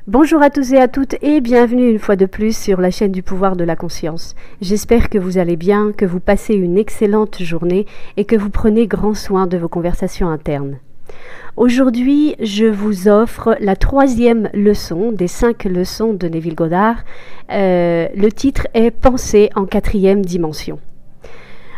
Bonjour à tous et à toutes et bienvenue une fois de plus sur la chaîne du pouvoir de la conscience. J'espère que vous allez bien, que vous passez une excellente journée et que vous prenez grand soin de vos conversations internes. Aujourd'hui, je vous offre la 3e leçon des 5 leçons de Neville Goddard. Le titre est « Penser en 4e dimension ».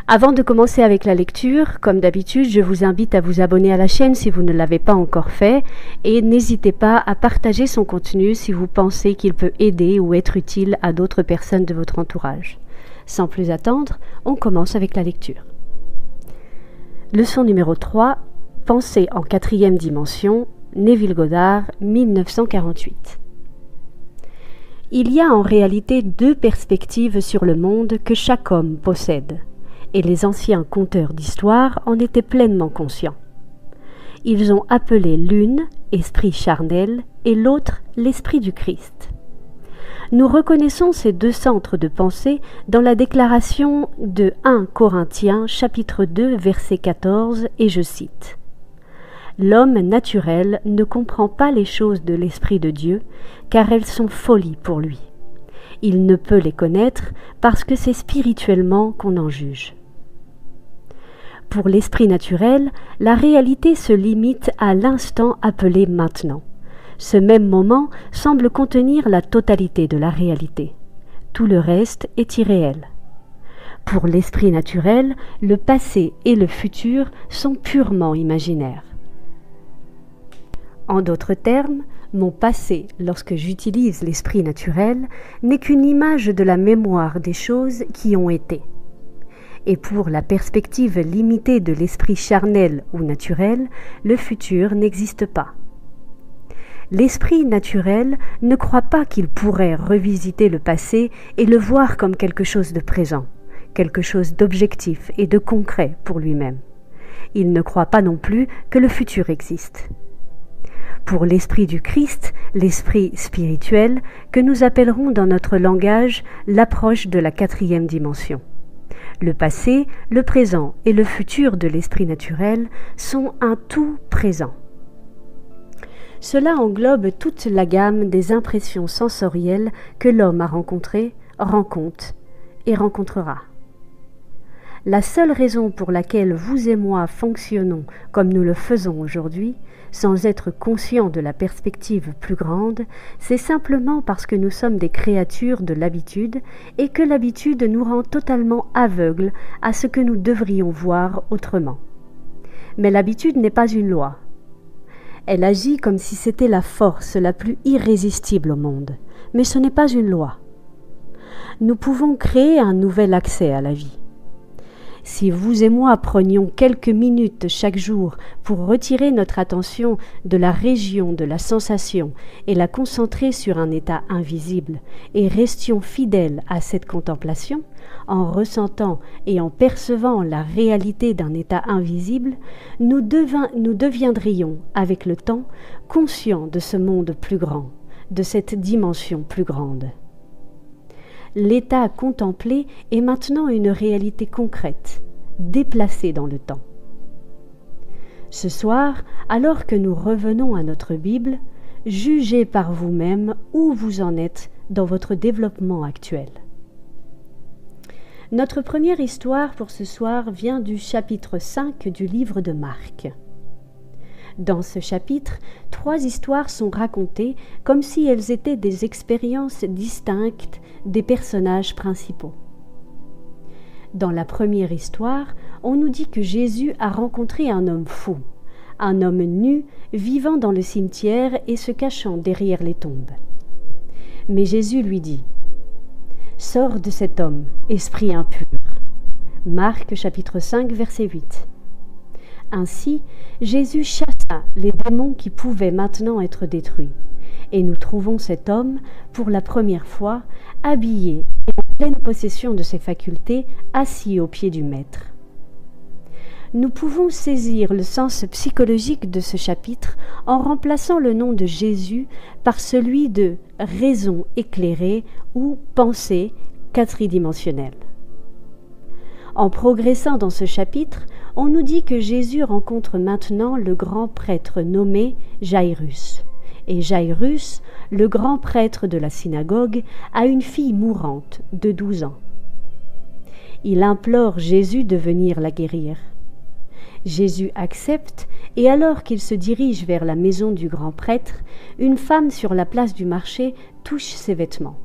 Avant de commencer avec la lecture, comme d'habitude, je vous invite à vous abonner à la chaîne si vous ne l'avez pas encore fait et n'hésitez pas à partager son contenu si vous pensez qu'il peut aider ou être utile à d'autres personnes de votre entourage. Sans plus attendre, on commence avec la lecture. Leçon numéro 3, Penser en 4e dimension, Neville Goddard, 1948. Il y a en réalité 2 perspectives sur le monde que chaque homme possède. Et les anciens conteurs d'histoire en étaient pleinement conscients. Ils ont appelé l'une esprit charnel et l'autre l'esprit du Christ. Nous reconnaissons ces 2 centres de pensée dans la déclaration de 1 Corinthiens chapitre 2 verset 14 et je cite « L'homme naturel ne comprend pas les choses de l'Esprit de Dieu car elles sont folie pour lui. Il ne peut les connaître parce que c'est spirituellement qu'on en juge. » Pour l'esprit naturel, la réalité se limite à l'instant appelé maintenant. Ce même moment semble contenir la totalité de la réalité. Tout le reste est irréel. Pour l'esprit naturel, le passé et le futur sont purement imaginaires. En d'autres termes, mon passé, lorsque j'utilise l'esprit naturel, n'est qu'une image de la mémoire des choses qui ont été. Et pour la perspective limitée de l'esprit charnel ou naturel, le futur n'existe pas. L'esprit naturel ne croit pas qu'il pourrait revisiter le passé et le voir comme quelque chose de présent, quelque chose d'objectif et de concret pour lui-même. Il ne croit pas non plus que le futur existe. Pour l'esprit du Christ, l'esprit spirituel, que nous appellerons dans notre langage l'approche de la 4e dimension. Le passé, le présent et le futur de l'esprit naturel sont un tout présent. Cela englobe toute la gamme des impressions sensorielles que l'homme a rencontrées, rencontre et rencontrera. La seule raison pour laquelle vous et moi fonctionnons comme nous le faisons aujourd'hui, sans être conscients de la perspective plus grande, c'est simplement parce que nous sommes des créatures de l'habitude et que l'habitude nous rend totalement aveugles à ce que nous devrions voir autrement. Mais l'habitude n'est pas une loi. Elle agit comme si c'était la force la plus irrésistible au monde, mais ce n'est pas une loi. Nous pouvons créer un nouvel accès à la vie. Si vous et moi prenions quelques minutes chaque jour pour retirer notre attention de la région de la sensation et la concentrer sur un état invisible et restions fidèles à cette contemplation, en ressentant et en percevant la réalité d'un état invisible, nous deviendrions, avec le temps, conscients de ce monde plus grand, de cette dimension plus grande. L'état contemplé est maintenant une réalité concrète, déplacée dans le temps. Ce soir, alors que nous revenons à notre Bible, jugez par vous-même où vous en êtes dans votre développement actuel. Notre première histoire pour ce soir vient du chapitre 5 du livre de Marc. Dans ce chapitre, 3 histoires sont racontées comme si elles étaient des expériences distinctes des personnages principaux. Dans la première histoire, on nous dit que Jésus a rencontré un homme fou, un homme nu vivant dans le cimetière et se cachant derrière les tombes. Mais Jésus lui dit « Sors de cet homme, esprit impur ». Marc chapitre 5 verset 8. Ainsi, Jésus chassa les démons qui pouvaient maintenant être détruits. Et nous trouvons cet homme, pour la première fois, habillé et en pleine possession de ses facultés, assis aux pieds du Maître. Nous pouvons saisir le sens psychologique de ce chapitre en remplaçant le nom de Jésus par celui de raison éclairée ou pensée quadridimensionnelle. En progressant dans ce chapitre, on nous dit que Jésus rencontre maintenant le grand prêtre nommé Jairus Et Jairus, le grand prêtre de la synagogue, a une fille mourante de 12 ans. Il implore Jésus de venir la guérir. Jésus accepte, et alors qu'il se dirige vers la maison du grand prêtre, une femme sur la place du marché touche ses vêtements.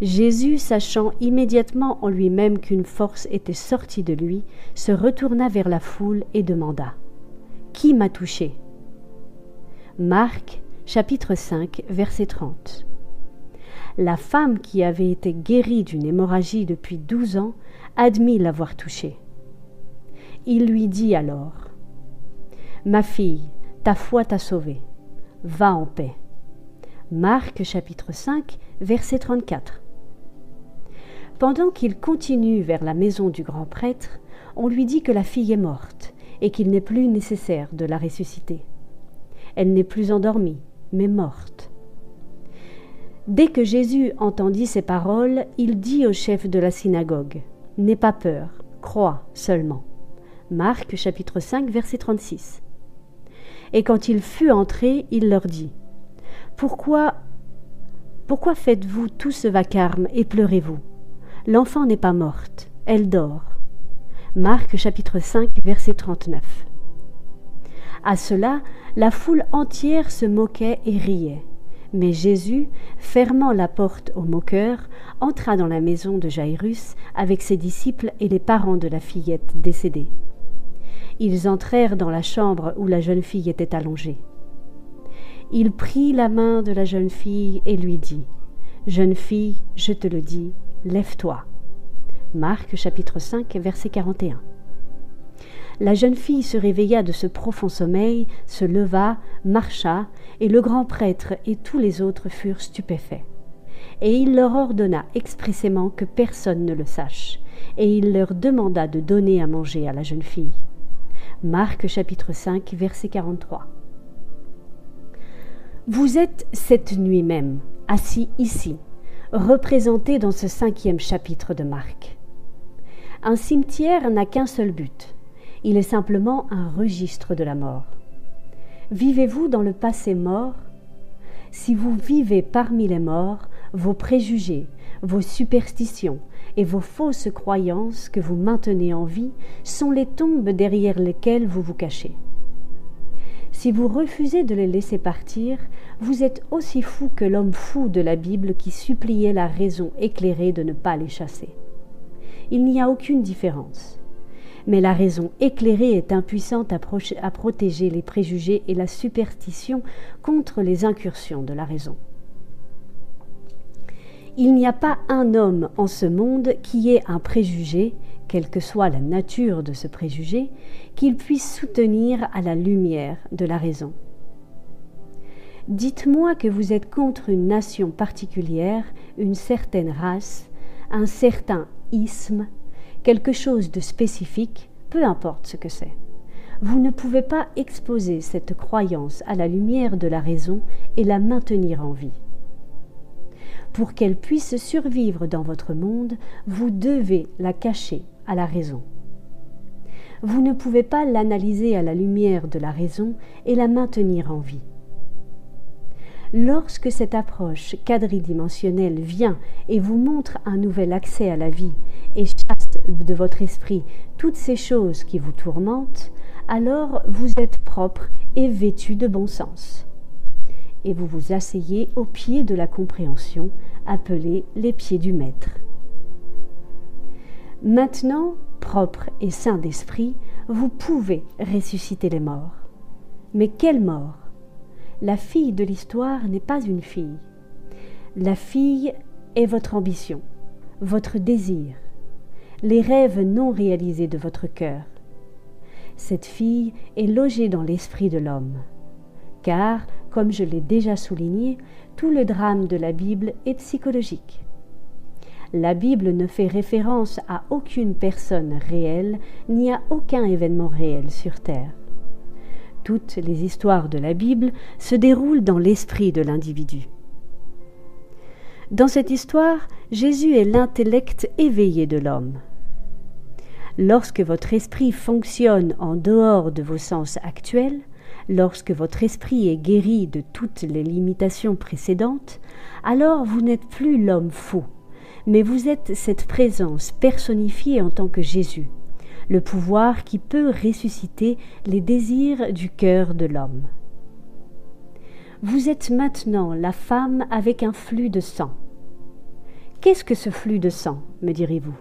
Jésus, sachant immédiatement en lui-même qu'une force était sortie de lui, se retourna vers la foule et demanda « Qui m'a touché ?» Marc, chapitre 5, verset 30. La femme qui avait été guérie d'une hémorragie depuis 12 ans admit l'avoir touché. Il lui dit alors « Ma fille, ta foi t'a sauvée, va en paix. » Marc chapitre 5, verset 34. Pendant qu'il continue vers la maison du grand prêtre, on lui dit que la fille est morte et qu'il n'est plus nécessaire de la ressusciter. Elle n'est plus endormie, mais morte. Dès que Jésus entendit ces paroles, il dit au chef de la synagogue « N'aie pas peur, crois seulement. » Marc chapitre 5, verset 36. Et quand il fut entré, il leur dit « Pourquoi faites-vous tout ce vacarme et pleurez-vous ? L'enfant n'est pas morte, elle dort. » Marc chapitre 5, verset 39. À cela, la foule entière se moquait et riait. Mais Jésus, fermant la porte aux moqueurs, entra dans la maison de Jairus avec ses disciples et les parents de la fillette décédée. Ils entrèrent dans la chambre où la jeune fille était allongée. Il prit la main de la jeune fille et lui dit « Jeune fille, je te le dis, lève-toi. » Marc chapitre 5, verset 41. La jeune fille se réveilla de ce profond sommeil, se leva, marcha, et le grand prêtre et tous les autres furent stupéfaits. Et il leur ordonna expressément que personne ne le sache, et il leur demanda de donner à manger à la jeune fille. Marc chapitre 5, verset 43. Vous êtes cette nuit même, assis ici, représentés dans ce 5e chapitre de Marc. Un cimetière n'a qu'un seul but. Il est simplement un registre de la mort. Vivez-vous dans le passé mort ? Si vous vivez parmi les morts, vos préjugés, vos superstitions et vos fausses croyances que vous maintenez en vie sont les tombes derrière lesquelles vous vous cachez. Si vous refusez de les laisser partir, vous êtes aussi fou que l'homme fou de la Bible qui suppliait la raison éclairée de ne pas les chasser. Il n'y a aucune différence. Mais la raison éclairée est impuissante à protéger les préjugés et la superstition contre les incursions de la raison. Il n'y a pas un homme en ce monde qui ait un préjugé, quelle que soit la nature de ce préjugé, qu'il puisse soutenir à la lumière de la raison. Dites-moi que vous êtes contre une nation particulière, une certaine race, un certain isme, quelque chose de spécifique, peu importe ce que c'est. Vous ne pouvez pas exposer cette croyance à la lumière de la raison et la maintenir en vie. Pour qu'elle puisse survivre dans votre monde, vous devez la cacher à la raison. Vous ne pouvez pas l'analyser à la lumière de la raison et la maintenir en vie. Lorsque cette approche quadridimensionnelle vient et vous montre un nouvel accès à la vie et chasse de votre esprit toutes ces choses qui vous tourmentent, alors vous êtes propre et vêtu de bon sens. Et vous vous asseyez au pied de la compréhension, appelée les pieds du Maître. Maintenant, propre et saint d'esprit, vous pouvez ressusciter les morts. Mais quelle mort ? La fille de l'histoire n'est pas une fille. La fille est votre ambition, votre désir, les rêves non réalisés de votre cœur. Cette fille est logée dans l'esprit de l'homme. Car, comme je l'ai déjà souligné, tout le drame de la Bible est psychologique. La Bible ne fait référence à aucune personne réelle ni à aucun événement réel sur terre. Toutes les histoires de la Bible se déroulent dans l'esprit de l'individu. Dans cette histoire, Jésus est l'intellect éveillé de l'homme. Lorsque votre esprit fonctionne en dehors de vos sens actuels, Lorsque votre esprit est guéri de toutes les limitations précédentes, alors vous n'êtes plus l'homme faux, mais vous êtes cette présence personnifiée en tant que Jésus, le pouvoir qui peut ressusciter les désirs du cœur de l'homme. Vous êtes maintenant la femme avec un flux de sang. Qu'est-ce que ce flux de sang, me direz-vous?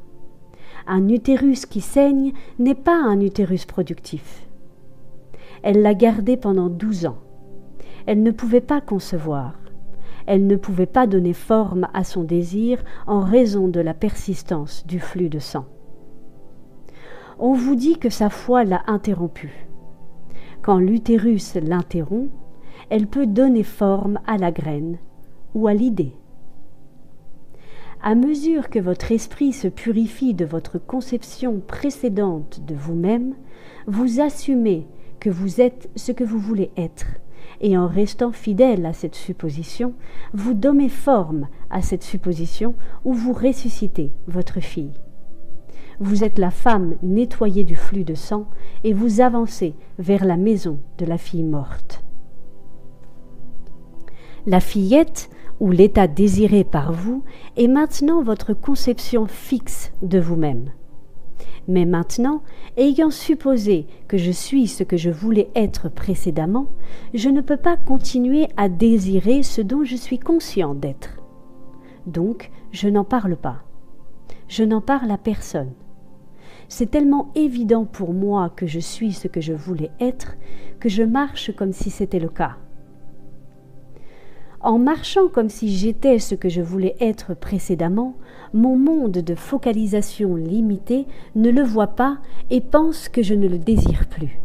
Un utérus qui saigne n'est pas un utérus productif. Elle l'a gardé pendant 12 ans. Elle ne pouvait pas concevoir. Elle ne pouvait pas donner forme à son désir en raison de la persistance du flux de sang. On vous dit que sa foi l'a interrompue. Quand l'utérus l'interrompt, elle peut donner forme à la graine ou à l'idée. À mesure que votre esprit se purifie de votre conception précédente de vous-même, vous assumez que vous êtes ce que vous voulez être, et en restant fidèle à cette supposition, vous donnez forme à cette supposition ou vous ressuscitez votre fille. Vous êtes la femme nettoyée du flux de sang et vous avancez vers la maison de la fille morte. La fillette, ou l'état désiré par vous, est maintenant votre conception fixe de vous-même. Mais maintenant, ayant supposé que je suis ce que je voulais être précédemment, je ne peux pas continuer à désirer ce dont je suis conscient d'être. Donc, je n'en parle pas. Je n'en parle à personne. C'est tellement évident pour moi que je suis ce que je voulais être que je marche comme si c'était le cas. En marchant comme si j'étais ce que je voulais être précédemment, mon monde de focalisation limitée ne le voit pas et pense que je ne le désire plus.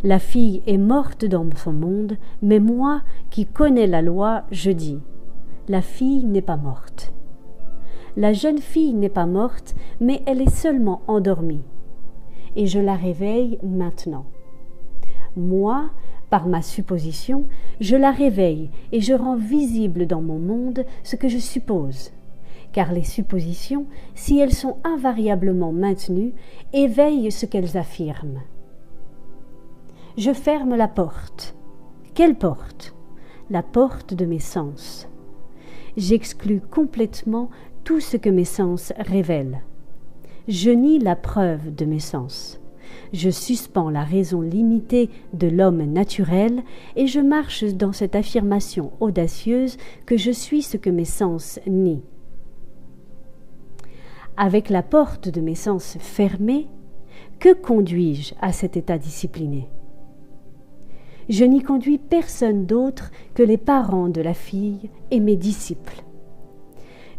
La fille est morte dans son monde, mais moi, qui connais la loi, je dis « La fille n'est pas morte ». La jeune fille n'est pas morte, mais elle est seulement endormie. Et je la réveille maintenant. Moi, par ma supposition, je la réveille et je rends visible dans mon monde ce que je suppose. Car les suppositions, si elles sont invariablement maintenues, éveillent ce qu'elles affirment. Je ferme la porte. Quelle porte? La porte de mes sens. J'exclus complètement tout ce que mes sens révèlent. Je nie la preuve de mes sens. Je suspends la raison limitée de l'homme naturel et je marche dans cette affirmation audacieuse que je suis ce que mes sens nient. Avec la porte de mes sens fermée, que conduis-je à cet état discipliné? Je n'y conduis personne d'autre que les parents de la fille et mes disciples.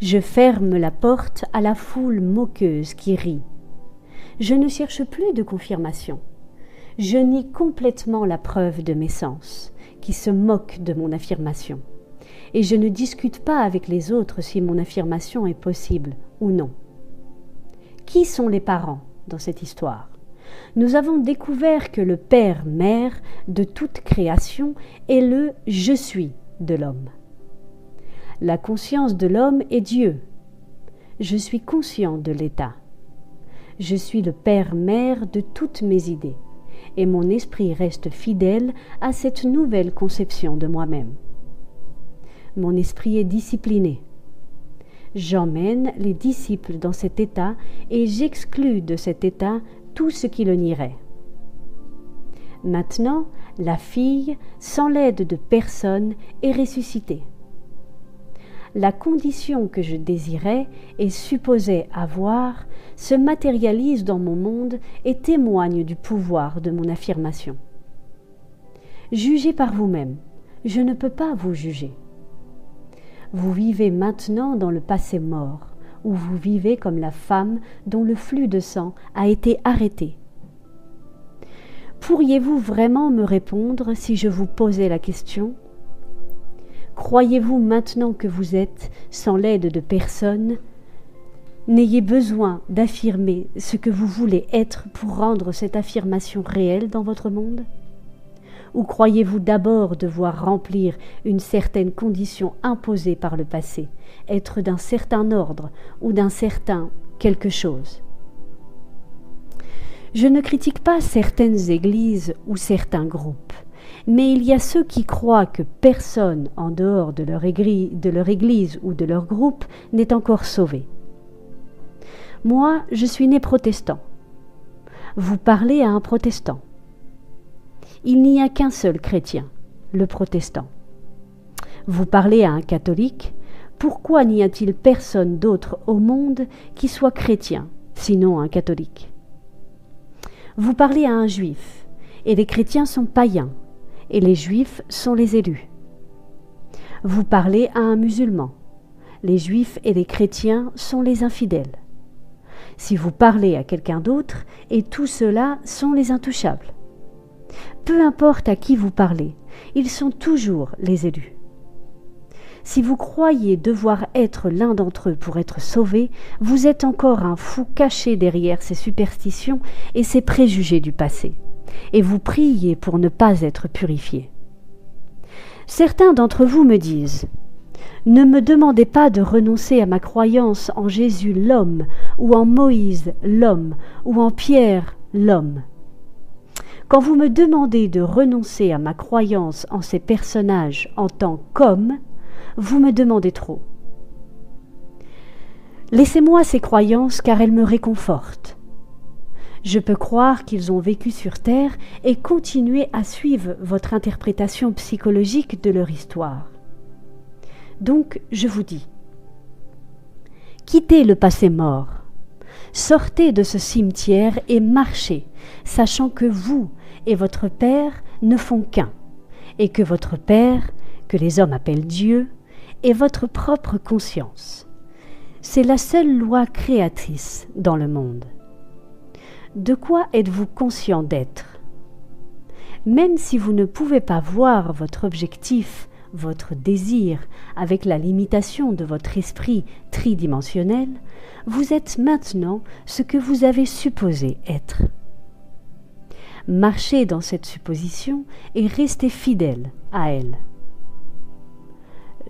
Je ferme la porte à la foule moqueuse qui rit. Je ne cherche plus de confirmation. Je nie complètement la preuve de mes sens, qui se moquent de mon affirmation. Et je ne discute pas avec les autres si mon affirmation est possible ou non. Qui sont les parents dans cette histoire? Nous avons découvert que le père-mère de toute création est le « je suis » de l'homme. La conscience de l'homme est Dieu. Je suis conscient de l'état. Je suis le père-mère de toutes mes idées, et mon esprit reste fidèle à cette nouvelle conception de moi-même. Mon esprit est discipliné. J'emmène les disciples dans cet état et j'exclus de cet état tout ce qui le nierait. Maintenant, la fille, sans l'aide de personne, est ressuscitée. La condition que je désirais et supposais avoir se matérialise dans mon monde et témoigne du pouvoir de mon affirmation. Jugez par vous-même, je ne peux pas vous juger. Vous vivez maintenant dans le passé mort, où vous vivez comme la femme dont le flux de sang a été arrêté. Pourriez-vous vraiment me répondre si je vous posais la question ? Croyez-vous maintenant que vous êtes, sans l'aide de personne, n'ayez besoin d'affirmer ce que vous voulez être pour rendre cette affirmation réelle dans votre monde? Ou croyez-vous d'abord devoir remplir une certaine condition imposée par le passé, être d'un certain ordre ou d'un certain quelque chose? Je ne critique pas certaines églises ou certains groupes, Mais il y a ceux qui croient que personne en dehors de leur église ou de leur groupe n'est encore sauvé. Moi, je suis né protestant. Vous parlez à un protestant. Il n'y a qu'un seul chrétien, le protestant. Vous parlez à un catholique. Pourquoi n'y a-t-il personne d'autre au monde qui soit chrétien, sinon un catholique? Vous parlez à un juif, et les chrétiens sont païens, et les juifs sont les élus. Vous parlez à un musulman, les juifs et les chrétiens sont les infidèles. Si vous parlez à quelqu'un d'autre, et tous ceux-là sont les intouchables. Peu importe à qui vous parlez, ils sont toujours les élus. Si vous croyez devoir être l'un d'entre eux pour être sauvé, vous êtes encore un fou caché derrière ces superstitions et ces préjugés du passé, et vous priez pour ne pas être purifié. Certains d'entre vous me disent « Ne me demandez pas de renoncer à ma croyance en Jésus l'homme, ou en Moïse l'homme, ou en Pierre l'homme. » Quand vous me demandez de renoncer à ma croyance en ces personnages en tant qu'hommes, vous me demandez trop. Laissez-moi ces croyances car elles me réconfortent. Je peux croire qu'ils ont vécu sur Terre et continuer à suivre votre interprétation psychologique de leur histoire. Donc, je vous dis, quittez le passé mort, sortez de ce cimetière et marchez, sachant que vous et votre Père ne font qu'un, et que votre Père, que les hommes appellent Dieu, est votre propre conscience. C'est la seule loi créatrice dans le monde. De quoi êtes-vous conscient d'être? Même si vous ne pouvez pas voir votre objectif, votre désir, avec la limitation de votre esprit tridimensionnel, vous êtes maintenant ce que vous avez supposé être. Marchez dans cette supposition et restez fidèle à elle.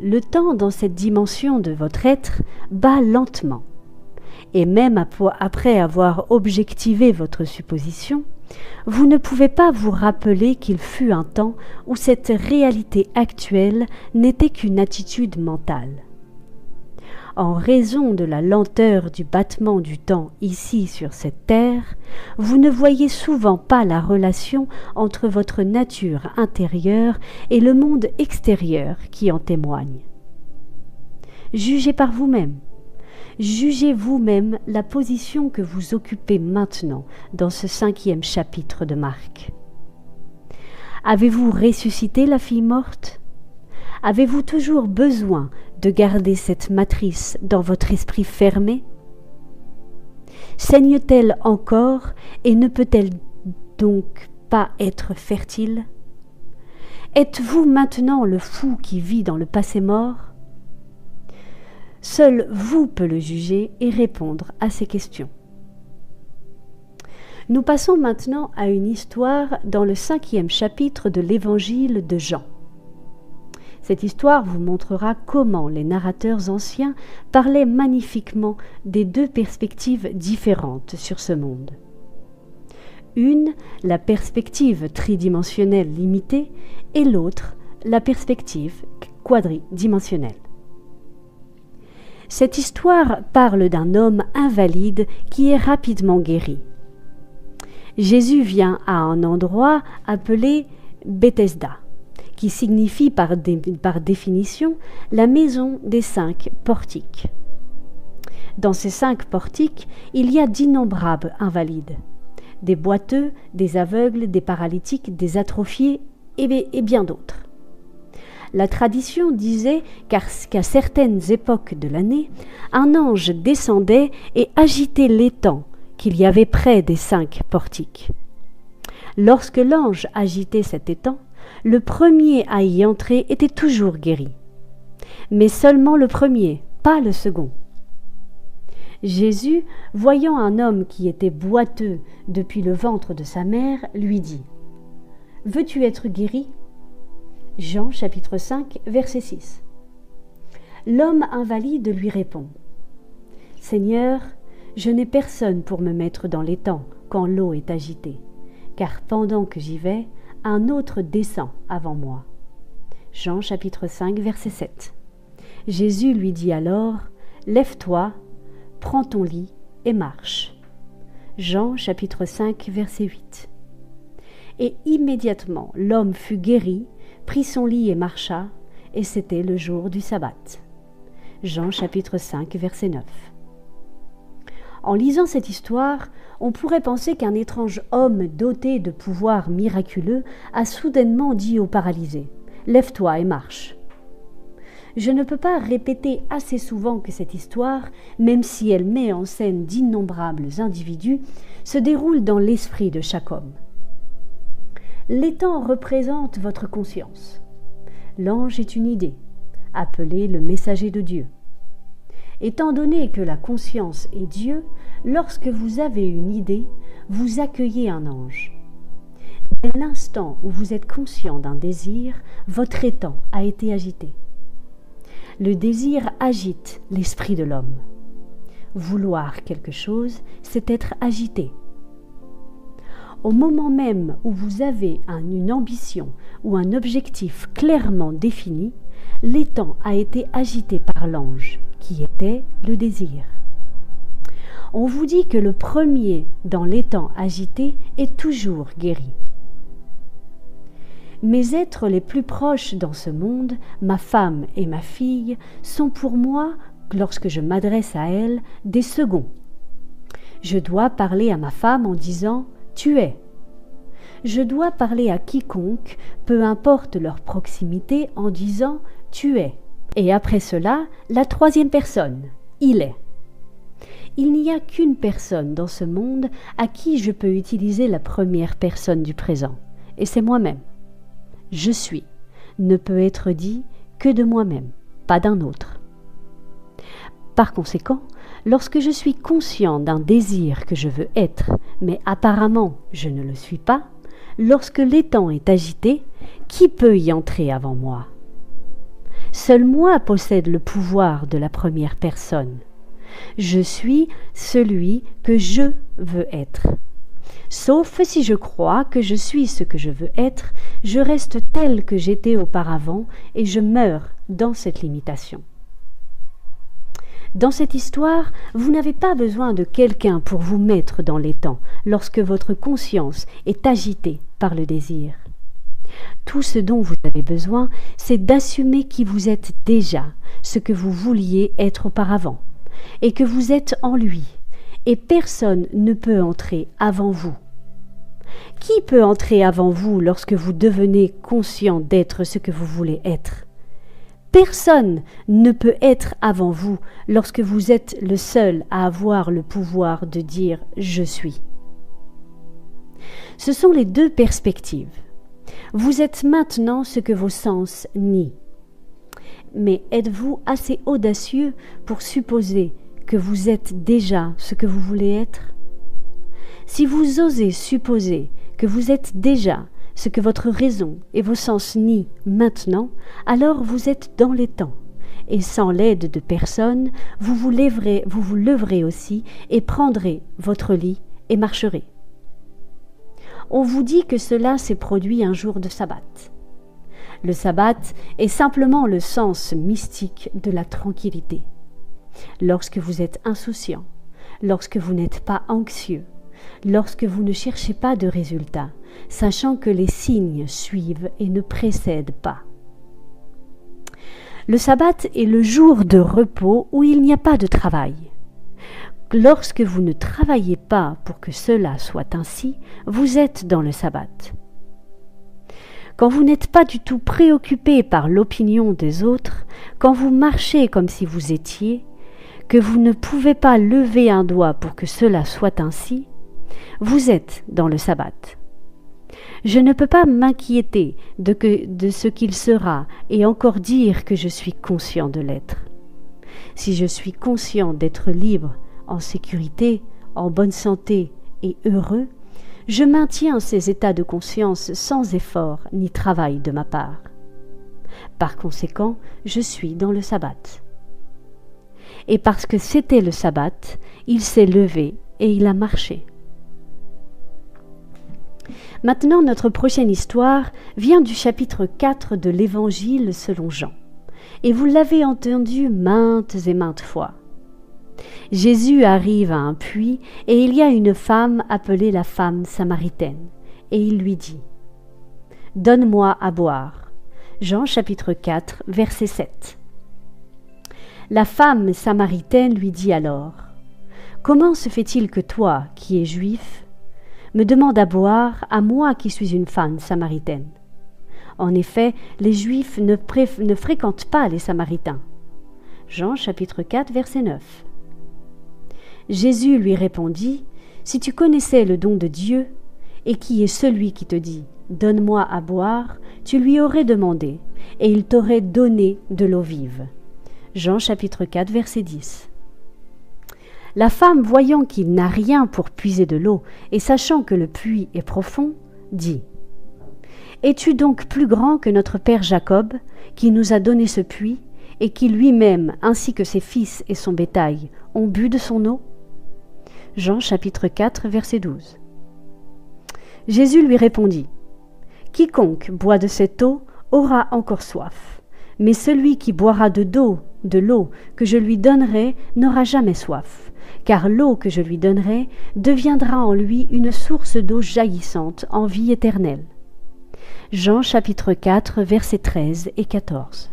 Le temps dans cette dimension de votre être bat lentement. Et même après avoir objectivé votre supposition, vous ne pouvez pas vous rappeler qu'il fut un temps où cette réalité actuelle n'était qu'une attitude mentale. En raison de la lenteur du battement du temps ici sur cette terre, vous ne voyez souvent pas la relation entre votre nature intérieure et le monde extérieur qui en témoigne. Jugez par vous-même. Jugez vous-même la position que vous occupez maintenant dans ce 5e chapitre de Marc. Avez-vous ressuscité la fille morte? Avez-vous toujours besoin de garder cette matrice dans votre esprit fermé? Saigne-t-elle encore et ne peut-elle donc pas être fertile? Êtes-vous maintenant le fou qui vit dans le passé mort? Seul vous peut le juger et répondre à ces questions. Nous passons maintenant à une histoire dans le 5e chapitre de l'Évangile de Jean. Cette histoire vous montrera comment les narrateurs anciens parlaient magnifiquement des deux perspectives différentes sur ce monde. Une, la perspective tridimensionnelle limitée, et l'autre, la perspective quadridimensionnelle. Cette histoire parle d'un homme invalide qui est rapidement guéri. Jésus vient à un endroit appelé Bethesda, qui signifie par définition la maison des 5 portiques. Dans ces 5 portiques, il y a d'innombrables invalides, des boiteux, des aveugles, des paralytiques, des atrophiés et bien d'autres. La tradition disait qu'à certaines époques de l'année, un ange descendait et agitait l'étang qu'il y avait près des 5 portiques. Lorsque l'ange agitait cet étang, le premier à y entrer était toujours guéri. Mais seulement le premier, pas le second. Jésus, voyant un homme qui était boiteux depuis le ventre de sa mère, lui dit « Veux-tu être guéri ?» Jean chapitre 5, verset 6. L'homme invalide lui répond « Seigneur, je n'ai personne pour me mettre dans l'étang quand l'eau est agitée, car pendant que j'y vais, un autre descend avant moi. Jean chapitre 5, verset 7. Jésus lui dit alors, « Lève-toi, prends ton lit et marche. » Jean chapitre 5, verset 8. Et immédiatement l'homme fut guéri, prit son lit et marcha, et c'était le jour du sabbat. Jean chapitre 5, verset 9. En lisant cette histoire, on pourrait penser qu'un étrange homme doté de pouvoirs miraculeux a soudainement dit au paralysé « Lève-toi et marche ». Je ne peux pas répéter assez souvent que cette histoire, même si elle met en scène d'innombrables individus, se déroule dans l'esprit de chaque homme. L'étang représente votre conscience. L'ange est une idée, appelée le messager de Dieu. Étant donné que la conscience est Dieu, lorsque vous avez une idée, vous accueillez un ange. Dès l'instant où vous êtes conscient d'un désir, votre étang a été agité. Le désir agite l'esprit de l'homme. Vouloir quelque chose, c'est être agité. Au moment même où vous avez une ambition ou un objectif clairement défini, l'étang a été agité par l'ange, qui était le désir. On vous dit que le premier dans l'étang agité est toujours guéri. Mes êtres les plus proches dans ce monde, ma femme et ma fille, sont pour moi, lorsque je m'adresse à elles, des seconds. Je dois parler à ma femme en disant « tu es ». Je dois parler à quiconque, peu importe leur proximité, en disant « tu es ». Et après cela, la troisième personne, « il est ». Il n'y a qu'une personne dans ce monde à qui je peux utiliser la première personne du présent, et c'est moi-même. Je suis ne peut être dit que de moi-même, pas d'un autre. Par conséquent, lorsque je suis conscient d'un désir que je veux être, mais apparemment je ne le suis pas, lorsque l'étang est agité, qui peut y entrer avant moi? Seul moi possède le pouvoir de la première personne. Je suis celui que je veux être. Sauf si je crois que je suis ce que je veux être, je reste tel que j'étais auparavant et je meurs dans cette limitation. Dans cette histoire, vous n'avez pas besoin de quelqu'un pour vous mettre dans l'étang lorsque votre conscience est agitée par le désir. Tout ce dont vous avez besoin, c'est d'assumer qui vous êtes déjà, ce que vous vouliez être auparavant, et que vous êtes en lui, et personne ne peut entrer avant vous. Qui peut entrer avant vous lorsque vous devenez conscient d'être ce que vous voulez être? Personne ne peut être avant vous lorsque vous êtes le seul à avoir le pouvoir de dire « je suis ». Ce sont les deux perspectives. Vous êtes maintenant ce que vos sens nient. Mais êtes-vous assez audacieux pour supposer que vous êtes déjà ce que vous voulez être? Si vous osez supposer que vous êtes déjà ce que votre raison et vos sens nient maintenant, alors vous êtes dans l'étang, et sans l'aide de personne, vous vous leverez aussi et prendrez votre lit et marcherez. On vous dit que cela s'est produit un jour de sabbat. Le sabbat est simplement le sens mystique de la tranquillité. Lorsque vous êtes insouciant, lorsque vous n'êtes pas anxieux, lorsque vous ne cherchez pas de résultats, sachant que les signes suivent et ne précèdent pas. Le sabbat est le jour de repos où il n'y a pas de travail. Lorsque vous ne travaillez pas pour que cela soit ainsi, vous êtes dans le sabbat. Quand vous n'êtes pas du tout préoccupé par l'opinion des autres, quand vous marchez comme si vous étiez, que vous ne pouvez pas lever un doigt pour que cela soit ainsi, vous êtes dans le sabbat. Je ne peux pas m'inquiéter de ce qu'il sera et encore dire que je suis conscient de l'être. Si je suis conscient d'être libre, en sécurité, en bonne santé et heureux, je maintiens ces états de conscience sans effort ni travail de ma part. Par conséquent, je suis dans le sabbat. Et parce que c'était le sabbat, il s'est levé et il a marché. Maintenant, notre prochaine histoire vient du chapitre 4 de l'Évangile selon Jean. Et vous l'avez entendu maintes et maintes fois. Jésus arrive à un puits et il y a une femme appelée la femme samaritaine. Et il lui dit « Donne-moi à boire ». Jean chapitre 4, verset 7. La femme samaritaine lui dit alors « Comment se fait-il que toi, qui es juif, me demandes à boire à moi qui suis une femme samaritaine ?» En effet, les Juifs ne fréquentent pas les Samaritains. Jean chapitre 4, verset 9. Jésus lui répondit, « Si tu connaissais le don de Dieu, et qui est celui qui te dit, « Donne-moi à boire », tu lui aurais demandé, et il t'aurait donné de l'eau vive. Jean chapitre 4, verset 10. La femme, voyant qu'il n'a rien pour puiser de l'eau, et sachant que le puits est profond, dit, « Es-tu donc plus grand que notre père Jacob, qui nous a donné ce puits, et qui lui-même, ainsi que ses fils et son bétail, ont bu de son eau ?» Jean chapitre 4, verset 12. Jésus lui répondit, « Quiconque boit de cette eau aura encore soif, mais celui qui boira de l'eau que je lui donnerai n'aura jamais soif, car l'eau que je lui donnerai deviendra en lui une source d'eau jaillissante en vie éternelle. » Jean chapitre 4, versets 13 et 14.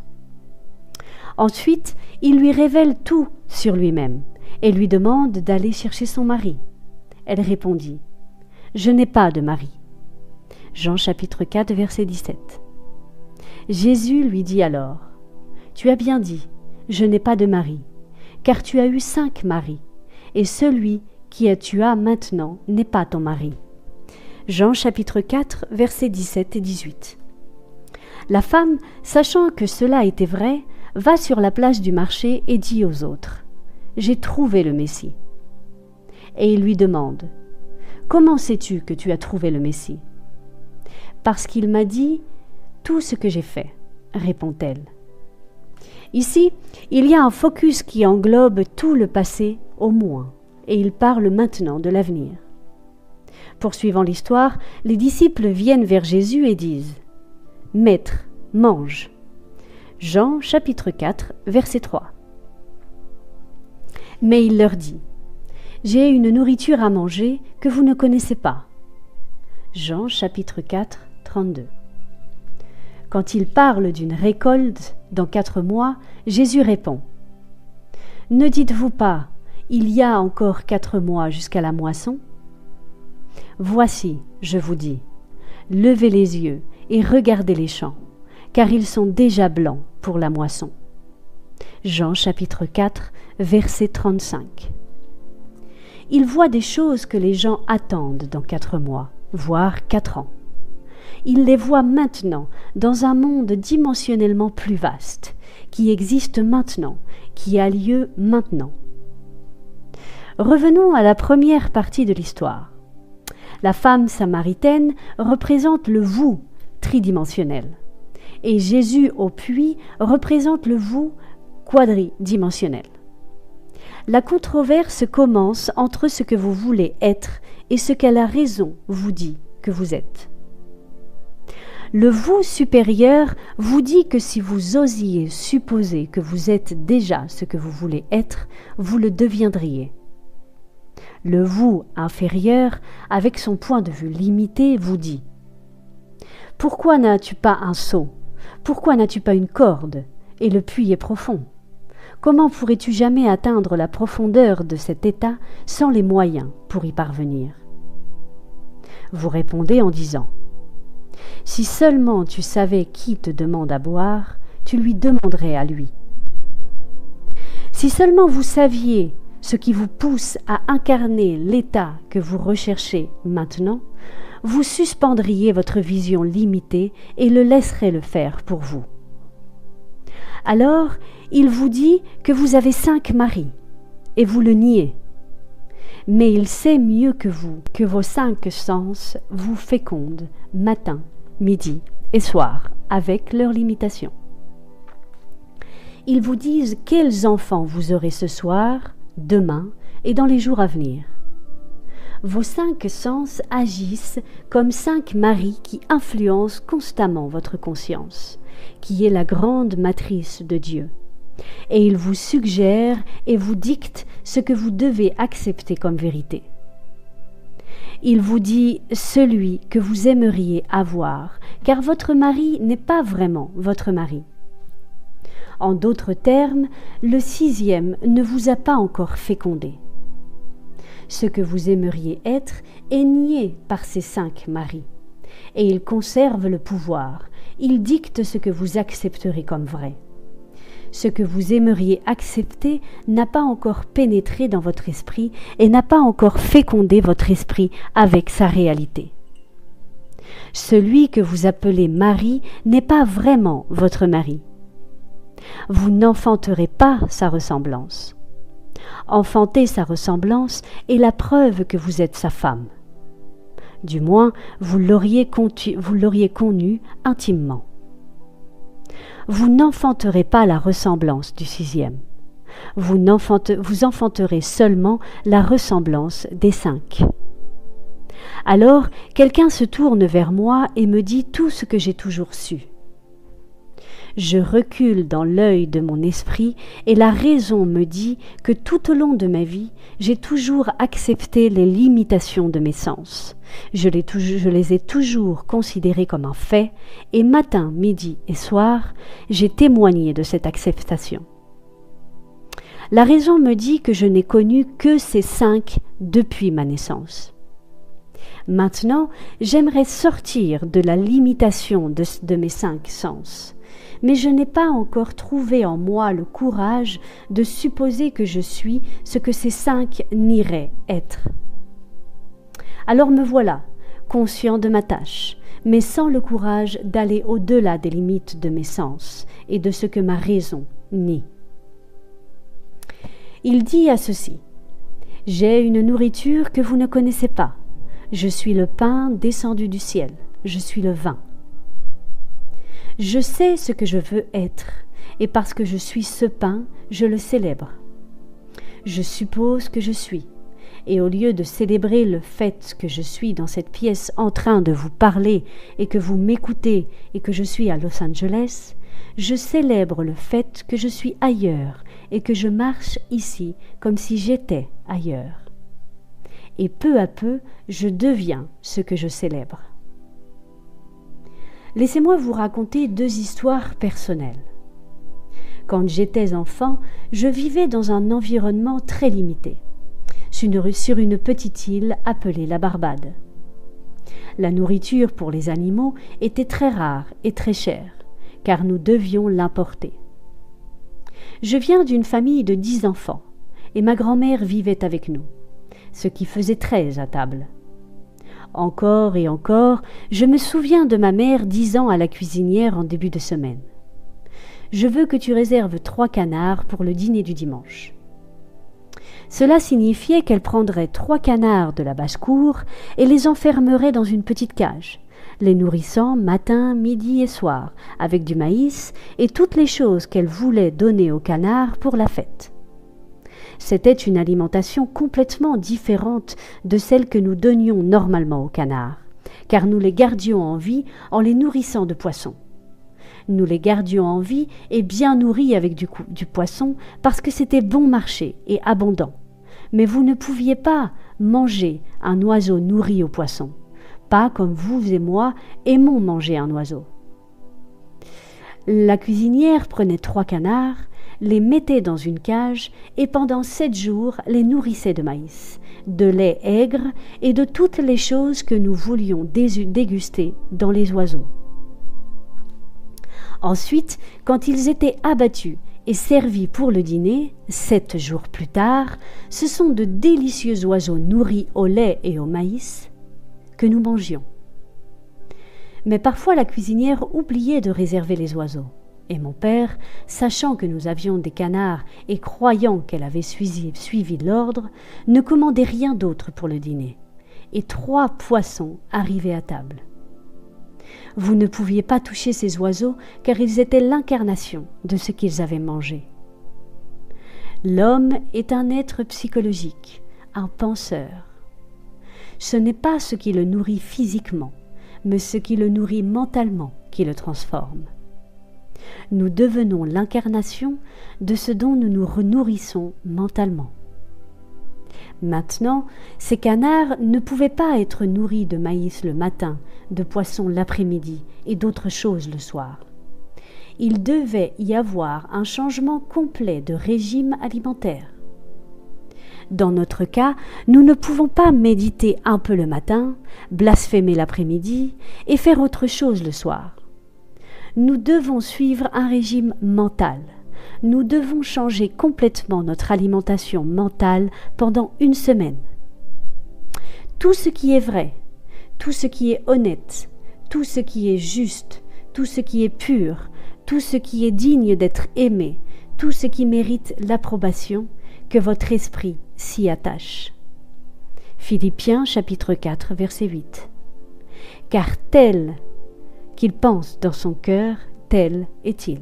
Ensuite, il lui révèle tout sur lui-même et lui demande d'aller chercher son mari. Elle répondit, « Je n'ai pas de mari. » Jean chapitre 4, verset 17. Jésus lui dit alors, « Tu as bien dit, je n'ai pas de mari, car tu as eu 5 maris, et celui qui tu as maintenant n'est pas ton mari. » Jean chapitre 4, versets 17 et 18. La femme, sachant que cela était vrai, va sur la place du marché et dit aux autres, « J'ai trouvé le Messie. » Et il lui demande, « Comment sais-tu que tu as trouvé le Messie ?» « Parce qu'il m'a dit tout ce que j'ai fait, » répond-elle. Ici, il y a un focus qui englobe tout le passé au moins, et il parle maintenant de l'avenir. Poursuivant l'histoire, les disciples viennent vers Jésus et disent « Maître, mange ». Jean chapitre 4, verset 3. Mais il leur dit « J'ai une nourriture à manger que vous ne connaissez pas. » Jean chapitre 4, 32. Quand il parle d'une récolte dans 4 mois, Jésus répond « Ne dites-vous pas, il y a encore 4 mois jusqu'à la moisson ? Voici, je vous dis, levez les yeux et regardez les champs, car ils sont déjà blancs pour la moisson. » Jean chapitre 4, verset 35. Il voit des choses que les gens attendent dans 4 mois, voire 4 ans. Il les voit maintenant dans un monde dimensionnellement plus vaste, qui existe maintenant, qui a lieu maintenant. Revenons à la première partie de l'histoire. La femme samaritaine représente le vous tridimensionnel, et Jésus au puits représente le vous quadridimensionnel. La controverse commence entre ce que vous voulez être et ce que la raison vous dit que vous êtes. Le vous supérieur vous dit que si vous osiez supposer que vous êtes déjà ce que vous voulez être, vous le deviendriez. Le vous inférieur, avec son point de vue limité, vous dit « Pourquoi n'as-tu pas un seau ? Pourquoi n'as-tu pas une corde ? Et le puits est profond. Comment pourrais-tu jamais atteindre la profondeur de cet état sans les moyens pour y parvenir ?» Vous répondez en disant « Si seulement tu savais qui te demande à boire, tu lui demanderais à lui. Si seulement vous saviez ce qui vous pousse à incarner l'état que vous recherchez maintenant, vous suspendriez votre vision limitée et le laisserez le faire pour vous. Alors, il vous dit que vous avez 5 maris, et vous le niez. Mais il sait mieux que vous que vos 5 sens vous fécondent matin, midi et soir, avec leurs limitations. Ils vous disent quels enfants vous aurez ce soir, demain et dans les jours à venir. Vos 5 sens agissent comme 5 maris qui influencent constamment votre conscience, qui est la grande matrice de Dieu. Et ils vous suggèrent et vous dictent ce que vous devez accepter comme vérité. Il vous dit celui que vous aimeriez avoir, car votre mari n'est pas vraiment votre mari. En d'autres termes, le 6e ne vous a pas encore fécondé. Ce que vous aimeriez être est nié par ces 5 maris, et ils conservent le pouvoir, ils dictent ce que vous accepterez comme vrai. Ce que vous aimeriez accepter n'a pas encore pénétré dans votre esprit et n'a pas encore fécondé votre esprit avec sa réalité. Celui que vous appelez mari n'est pas vraiment votre mari. Vous n'enfanterez pas sa ressemblance. Enfanter sa ressemblance est la preuve que vous êtes sa femme. Du moins, vous l'auriez connu intimement. Vous n'enfanterez pas la ressemblance du 6e. Vous enfanterez seulement la ressemblance des 5. Alors, quelqu'un se tourne vers moi et me dit tout ce que j'ai toujours su. Je recule dans l'œil de mon esprit et la raison me dit que tout au long de ma vie, j'ai toujours accepté les limitations de mes sens. Je les ai toujours considérés comme un fait et matin, midi et soir, j'ai témoigné de cette acceptation. La raison me dit que je n'ai connu que ces 5 depuis ma naissance. Maintenant, j'aimerais sortir de la limitation de mes 5 sens. Mais je n'ai pas encore trouvé en moi le courage de supposer que je suis ce que ces 5 nieraient être. Alors me voilà, conscient de ma tâche, mais sans le courage d'aller au-delà des limites de mes sens et de ce que ma raison nie. Il dit à ceci: « J'ai une nourriture que vous ne connaissez pas. Je suis le pain descendu du ciel. Je suis le vin. Je sais ce que je veux être, et parce que je suis ce pain, je le célèbre. Je suppose que je suis, et au lieu de célébrer le fait que je suis dans cette pièce en train de vous parler et que vous m'écoutez et que je suis à Los Angeles, je célèbre le fait que je suis ailleurs et que je marche ici comme si j'étais ailleurs. Et peu à peu, je deviens ce que je célèbre. » Laissez-moi vous raconter 2 histoires personnelles. Quand j'étais enfant, je vivais dans un environnement très limité, sur une petite île appelée la Barbade. La nourriture pour les animaux était très rare et très chère, car nous devions l'importer. Je viens d'une famille de 10 enfants, et ma grand-mère vivait avec nous, ce qui faisait 13 à table. Encore et encore, je me souviens de ma mère disant à la cuisinière en début de semaine: « Je veux que tu réserves 3 canards pour le dîner du dimanche. » Cela signifiait qu'elle prendrait 3 canards de la basse-cour et les enfermerait dans une petite cage, les nourrissant matin, midi et soir, avec du maïs et toutes les choses qu'elle voulait donner aux canards pour la fête. C'était une alimentation complètement différente de celle que nous donnions normalement aux canards, car nous les gardions en vie en les nourrissant de poissons. Nous les gardions en vie et bien nourris avec du poisson parce que c'était bon marché et abondant. Mais vous ne pouviez pas manger un oiseau nourri au poisson, pas comme vous et moi aimons manger un oiseau. La cuisinière prenait 3 canards, les mettait dans une cage et pendant 7 jours les nourrissait de maïs, de lait aigre et de toutes les choses que nous voulions déguster dans les oiseaux. Ensuite, quand ils étaient abattus et servis pour le dîner, 7 jours plus tard, ce sont de délicieux oiseaux nourris au lait et au maïs que nous mangions. Mais parfois la cuisinière oubliait de réserver les oiseaux. Et mon père, sachant que nous avions des canards et croyant qu'elle avait suivi l'ordre, ne commandait rien d'autre pour le dîner. Et 3 poissons arrivaient à table. Vous ne pouviez pas toucher ces oiseaux car ils étaient l'incarnation de ce qu'ils avaient mangé. L'homme est un être psychologique, un penseur. Ce n'est pas ce qui le nourrit physiquement, mais ce qui le nourrit mentalement qui le transforme. Nous devenons l'incarnation de ce dont nous nous nourrissons mentalement. Maintenant, ces canards ne pouvaient pas être nourris de maïs le matin, de poisson l'après-midi et d'autres choses le soir. Il devait y avoir un changement complet de régime alimentaire. Dans notre cas, nous ne pouvons pas méditer un peu le matin, blasphémer l'après-midi et faire autre chose le soir. Nous devons suivre un régime mental. Nous devons changer complètement notre alimentation mentale pendant une semaine. Tout ce qui est vrai, tout ce qui est honnête, tout ce qui est juste, tout ce qui est pur, tout ce qui est digne d'être aimé, tout ce qui mérite l'approbation, que votre esprit s'y attache. Philippiens chapitre 4 verset 8. Car tel qu'il pense dans son cœur, tel est-il.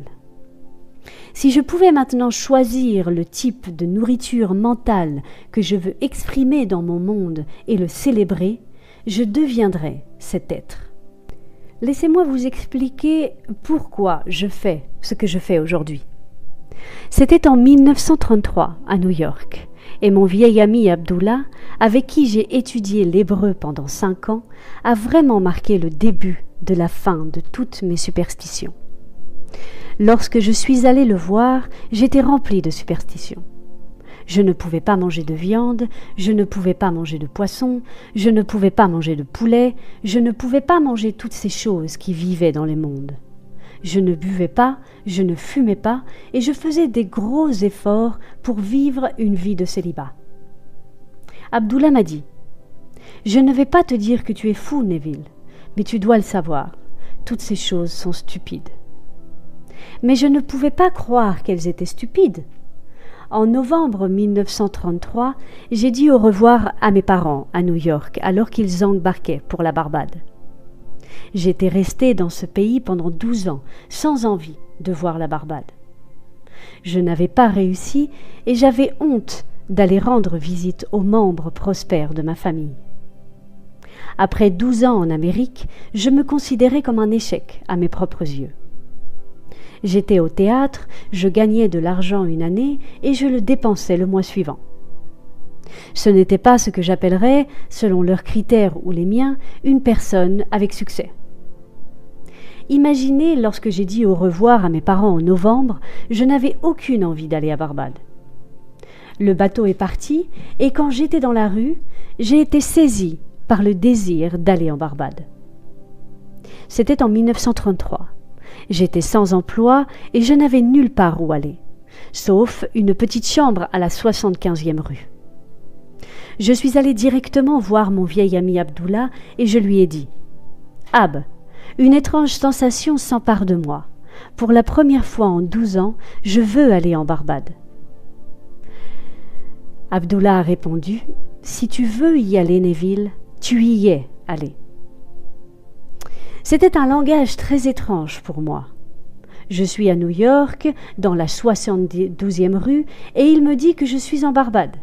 Si je pouvais maintenant choisir le type de nourriture mentale que je veux exprimer dans mon monde et le célébrer, je deviendrais cet être. Laissez-moi vous expliquer pourquoi je fais ce que je fais aujourd'hui. C'était en 1933 à New York, et mon vieil ami Abdullah, avec qui j'ai étudié l'hébreu pendant 5 ans, a vraiment marqué le début de la fin de toutes mes superstitions. Lorsque je suis allée le voir, j'étais remplie de superstitions. Je ne pouvais pas manger de viande, je ne pouvais pas manger de poisson, je ne pouvais pas manger de poulet, je ne pouvais pas manger toutes ces choses qui vivaient dans les mondes. Je ne buvais pas, je ne fumais pas, et je faisais des gros efforts pour vivre une vie de célibat. Abdullah m'a dit « Je ne vais pas te dire que tu es fou, Neville, mais tu dois le savoir, toutes ces choses sont stupides. » Mais je ne pouvais pas croire qu'elles étaient stupides. En novembre 1933, j'ai dit au revoir à mes parents à New York alors qu'ils embarquaient pour la Barbade. J'étais restée dans ce pays pendant 12 ans, sans envie de voir la Barbade. Je n'avais pas réussi et j'avais honte d'aller rendre visite aux membres prospères de ma famille. Après 12 ans en Amérique, je me considérais comme un échec à mes propres yeux. J'étais au théâtre, je gagnais de l'argent une année et je le dépensais le mois suivant. Ce n'était pas ce que j'appellerais, selon leurs critères ou les miens, une personne avec succès. Imaginez, lorsque j'ai dit au revoir à mes parents en novembre, je n'avais aucune envie d'aller à Barbade. Le bateau est parti et quand j'étais dans la rue, j'ai été saisie par le désir d'aller en Barbade. C'était en 1933. J'étais sans emploi et je n'avais nulle part où aller, sauf une petite chambre à la 75e rue. Je suis allée directement voir mon vieil ami Abdullah et je lui ai dit « Ab, une étrange sensation s'empare de moi. Pour la première fois en 12 ans, je veux aller en Barbade. » Abdullah a répondu « Si tu veux y aller, Neville, tu y es allé. » C'était un langage très étrange pour moi. Je suis à New York, dans la 72e rue, et il me dit que je suis en Barbade.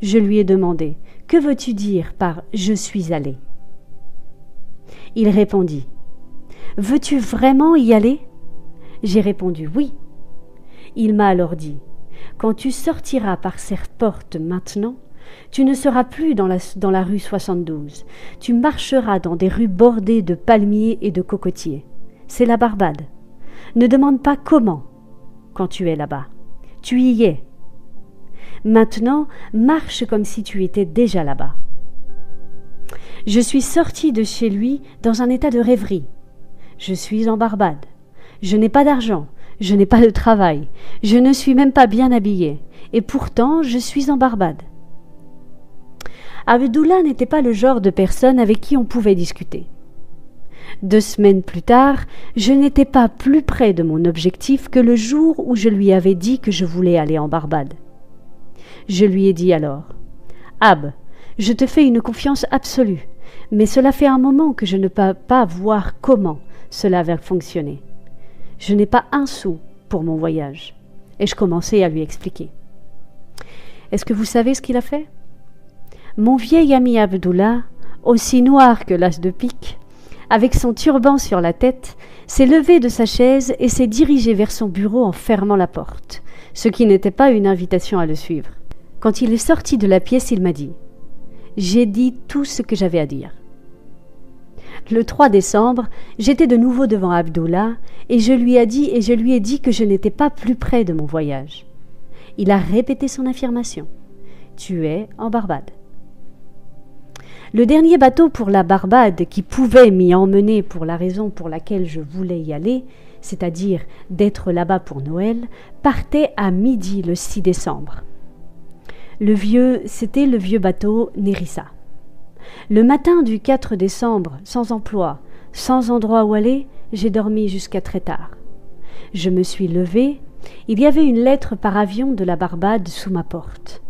Je lui ai demandé « Que veux-tu dire par « je suis allé » ?» Il répondit « Veux-tu vraiment y aller ?» J'ai répondu « Oui ». Il m'a alors dit « Quand tu sortiras par cette porte maintenant, tu ne seras plus dans la rue 72. Tu marcheras dans des rues bordées de palmiers et de cocotiers. C'est la Barbade. Ne demande pas comment quand tu es là-bas. Tu y es. Maintenant, marche comme si tu étais déjà là-bas. » Je suis sortie de chez lui dans un état de rêverie. Je suis en Barbade. Je n'ai pas d'argent. Je n'ai pas de travail. Je ne suis même pas bien habillée. Et pourtant, je suis en Barbade. Abdullah n'était pas le genre de personne avec qui on pouvait discuter. 2 semaines plus tard, je n'étais pas plus près de mon objectif que le jour où je lui avais dit que je voulais aller en Barbade. Je lui ai dit alors « Ab, je te fais une confiance absolue, mais cela fait un moment que je ne peux pas voir comment cela va fonctionner. Je n'ai pas un sou pour mon voyage. » Et je commençais à lui expliquer. Est-ce que vous savez ce qu'il a fait ? Mon vieil ami Abdullah, aussi noir que l'as de pique, avec son turban sur la tête, s'est levé de sa chaise et s'est dirigé vers son bureau en fermant la porte, ce qui n'était pas une invitation à le suivre. Quand il est sorti de la pièce, il m'a dit « J'ai dit tout ce que j'avais à dire ». Le 3 décembre, j'étais de nouveau devant Abdullah et je lui ai dit que je n'étais pas plus près de mon voyage. Il a répété son affirmation. Tu es en Barbade. Le dernier bateau pour la Barbade qui pouvait m'y emmener pour la raison pour laquelle je voulais y aller, c'est-à-dire d'être là-bas pour Noël, partait à midi le 6 décembre. C'était le vieux bateau Nerissa. Le matin du 4 décembre, sans emploi, sans endroit où aller, j'ai dormi jusqu'à très tard. Je me suis levée, il y avait une lettre par avion de la Barbade sous ma porte.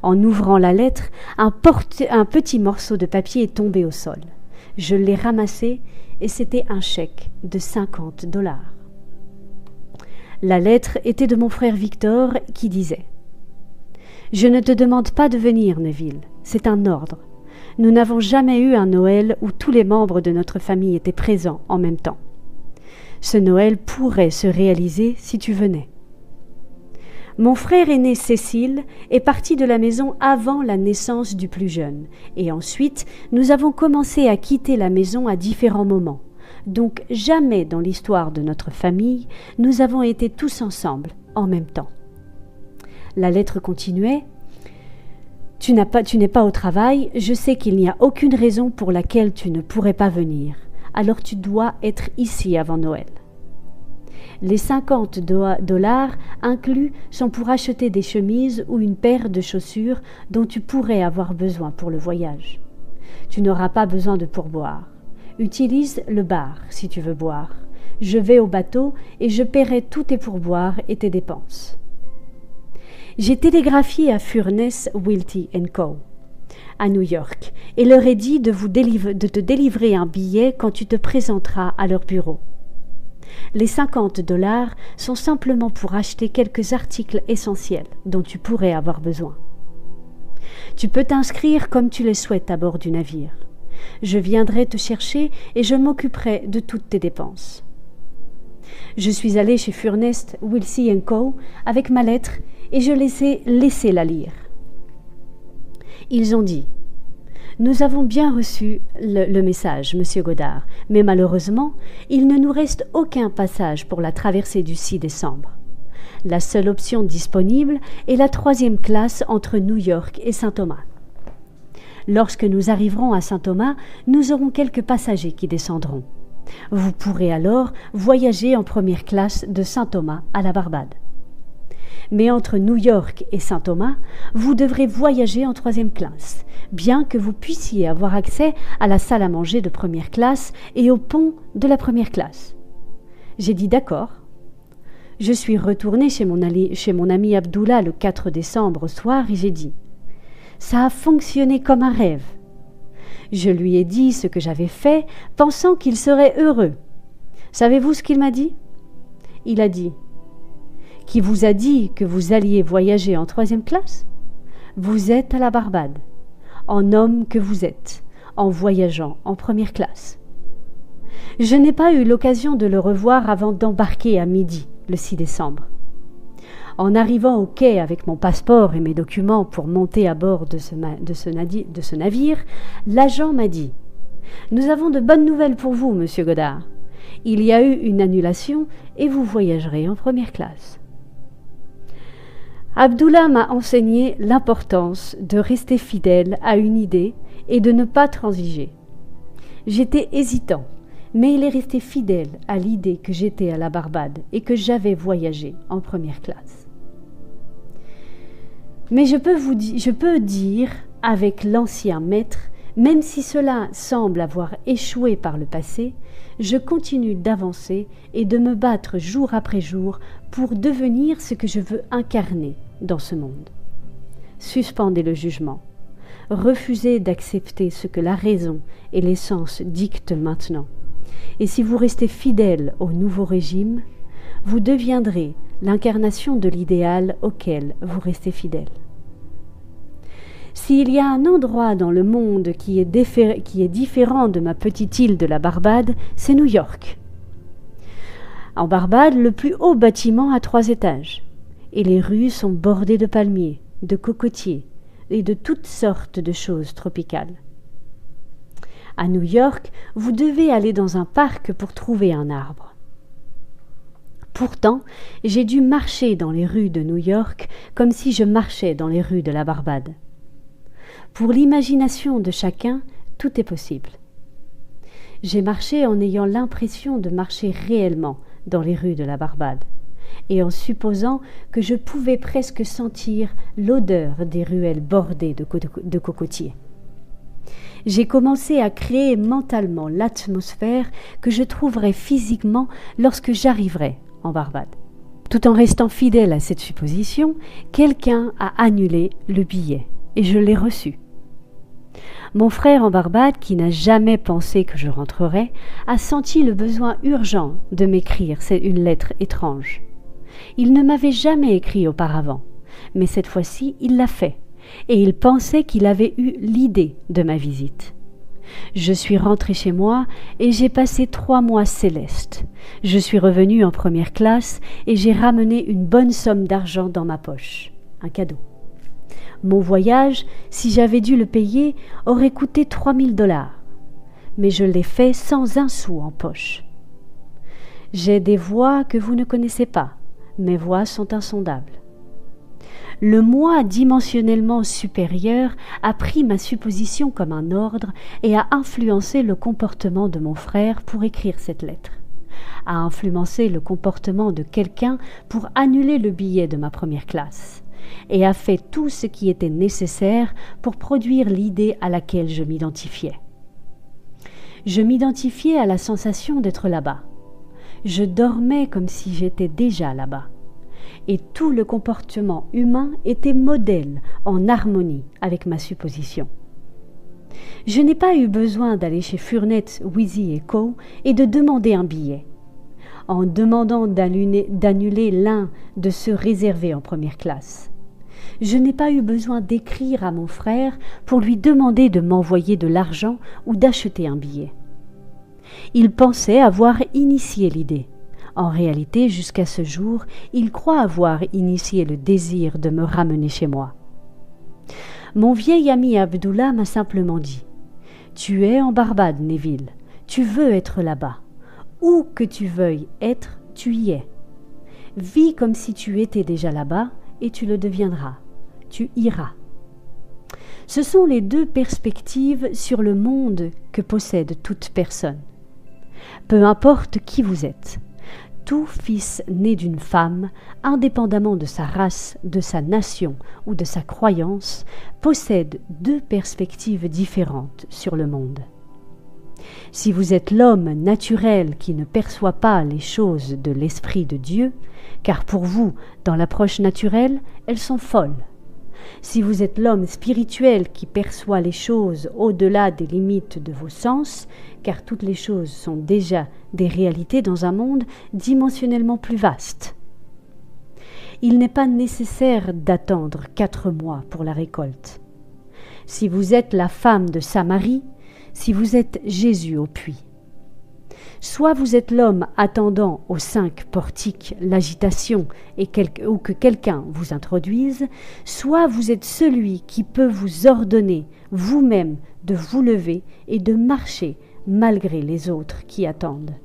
En ouvrant la lettre, un petit morceau de papier est tombé au sol. Je l'ai ramassé et c'était un chèque de $50. La lettre était de mon frère Victor qui disait « Je ne te demande pas de venir, Neville, c'est un ordre. Nous n'avons jamais eu un Noël où tous les membres de notre famille étaient présents en même temps. Ce Noël pourrait se réaliser si tu venais. » Mon frère aîné Cécile est parti de la maison avant la naissance du plus jeune, et ensuite nous avons commencé à quitter la maison à différents moments. Donc jamais dans l'histoire de notre famille nous avons été tous ensemble en même temps. La lettre continuait. Tu n'es pas au travail, je sais qu'il n'y a aucune raison pour laquelle tu ne pourrais pas venir, alors tu dois être ici avant Noël. Les $50 inclus sont pour acheter des chemises ou une paire de chaussures dont tu pourrais avoir besoin pour le voyage. Tu n'auras pas besoin de pourboire. Utilise le bar si tu veux boire. Je vais au bateau et je paierai tous tes pourboires et tes dépenses. J'ai télégraphié à Furness, Wilty & Co. à New York et leur ai dit de te délivrer un billet quand tu te présenteras à leur bureau. Les $50 sont simplement pour acheter quelques articles essentiels dont tu pourrais avoir besoin. Tu peux t'inscrire comme tu le souhaites à bord du navire. Je viendrai te chercher et je m'occuperai de toutes tes dépenses. Je suis allée chez Furness, Wilty & Co. avec ma lettre et je les ai laissé la lire. Ils ont dit « Nous avons bien reçu le message, Monsieur Goddard, mais malheureusement, il ne nous reste aucun passage pour la traversée du 6 décembre. La seule option disponible est la 3e classe entre New York et Saint-Thomas. Lorsque nous arriverons à Saint-Thomas, nous aurons quelques passagers qui descendront. Vous pourrez alors voyager en 1re classe de Saint-Thomas à la Barbade. Mais entre New York et Saint-Thomas, vous devrez voyager en 3e classe, bien que vous puissiez avoir accès à la salle à manger de 1re classe et au pont de la 1re classe. » J'ai dit d'accord. Je suis retournée chez mon ami Abdullah le 4 décembre au soir et j'ai dit « Ça a fonctionné comme un rêve. » Je lui ai dit ce que j'avais fait, pensant qu'il serait heureux. Savez-vous ce qu'il m'a dit ? Il a dit « Qui vous a dit que vous alliez voyager en 3e classe ? Vous êtes à la Barbade, en homme que vous êtes, en voyageant en 1re classe. » Je n'ai pas eu l'occasion de le revoir avant d'embarquer à midi, le 6 décembre. En arrivant au quai avec mon passeport et mes documents pour monter à bord de ce navire, l'agent m'a dit « Nous avons de bonnes nouvelles pour vous, Monsieur Goddard. Il y a eu une annulation et vous voyagerez en 1re classe. » Abdullah m'a enseigné l'importance de rester fidèle à une idée et de ne pas transiger. J'étais hésitant, mais il est resté fidèle à l'idée que j'étais à la Barbade et que j'avais voyagé en 1re classe. Mais je peux dire avec l'ancien maître, même si cela semble avoir échoué par le passé, je continue d'avancer et de me battre jour après jour pour devenir ce que je veux incarner dans ce monde. Suspendez le jugement. Refusez d'accepter ce que la raison et les sens dictent maintenant. Et si vous restez fidèle au nouveau régime, vous deviendrez l'incarnation de l'idéal auquel vous restez fidèle. S'il y a un endroit dans le monde qui est différent de ma petite île de la Barbade, c'est New York. En Barbade, le plus haut bâtiment a 3 étages, et les rues sont bordées de palmiers, de cocotiers et de toutes sortes de choses tropicales. À New York, vous devez aller dans un parc pour trouver un arbre. Pourtant, j'ai dû marcher dans les rues de New York comme si je marchais dans les rues de la Barbade. Pour l'imagination de chacun, tout est possible. J'ai marché en ayant l'impression de marcher réellement dans les rues de la Barbade, et en supposant que je pouvais presque sentir l'odeur des ruelles bordées de cocotiers. J'ai commencé à créer mentalement l'atmosphère que je trouverais physiquement lorsque j'arriverais en Barbade. Tout en restant fidèle à cette supposition, quelqu'un a annulé le billet et je l'ai reçu. Mon frère en Barbade, qui n'a jamais pensé que je rentrerais, a senti le besoin urgent de m'écrire une lettre étrange. Il ne m'avait jamais écrit auparavant, mais cette fois-ci, il l'a fait, et il pensait qu'il avait eu l'idée de ma visite. Je suis rentrée chez moi et j'ai passé 3 mois célestes. Je suis revenue en première classe et j'ai ramené une bonne somme d'argent dans ma poche, un cadeau. Mon voyage, si j'avais dû le payer, aurait coûté 3000 $, mais je l'ai fait sans un sou en poche. J'ai des voix que vous ne connaissez pas, mes voix sont insondables. Le moi dimensionnellement supérieur a pris ma supposition comme un ordre et a influencé le comportement de mon frère pour écrire cette lettre, a influencé le comportement de quelqu'un pour annuler le billet de ma première classe, et a fait tout ce qui était nécessaire pour produire l'idée à laquelle je m'identifiais. Je m'identifiais à la sensation d'être là-bas. Je dormais comme si j'étais déjà là-bas. Et tout le comportement humain était modèle en harmonie avec ma supposition. Je n'ai pas eu besoin d'aller chez Furnett, Wheezy & Co. et de demander un billet. En demandant d'annuler l'un de ceux réservés en première classe. Je n'ai pas eu besoin d'écrire à mon frère pour lui demander de m'envoyer de l'argent ou d'acheter un billet. Il pensait avoir initié l'idée. En réalité, jusqu'à ce jour, il croit avoir initié le désir de me ramener chez moi. Mon vieil ami Abdullah m'a simplement dit « Tu es en Barbade, Neville. Tu veux être là-bas. Où que tu veuilles être, tu y es. Vis comme si tu étais déjà là-bas et tu le deviendras. Tu iras. » Ce sont les 2 perspectives sur le monde que possède toute personne. Peu importe qui vous êtes. Tout fils né d'une femme, indépendamment de sa race, de sa nation ou de sa croyance, possède 2 perspectives différentes sur le monde. Si vous êtes l'homme naturel qui ne perçoit pas les choses de l'Esprit de Dieu, car pour vous, dans l'approche naturelle, elles sont folles. Si vous êtes l'homme spirituel qui perçoit les choses au-delà des limites de vos sens, car toutes les choses sont déjà des réalités dans un monde dimensionnellement plus vaste. Il n'est pas nécessaire d'attendre 4 mois pour la récolte. Si vous êtes la femme de Samarie, si vous êtes Jésus au puits. Soit vous êtes l'homme attendant aux 5 portiques l'agitation ou que quelqu'un vous introduise, soit vous êtes celui qui peut vous ordonner vous-même de vous lever et de marcher malgré les autres qui attendent.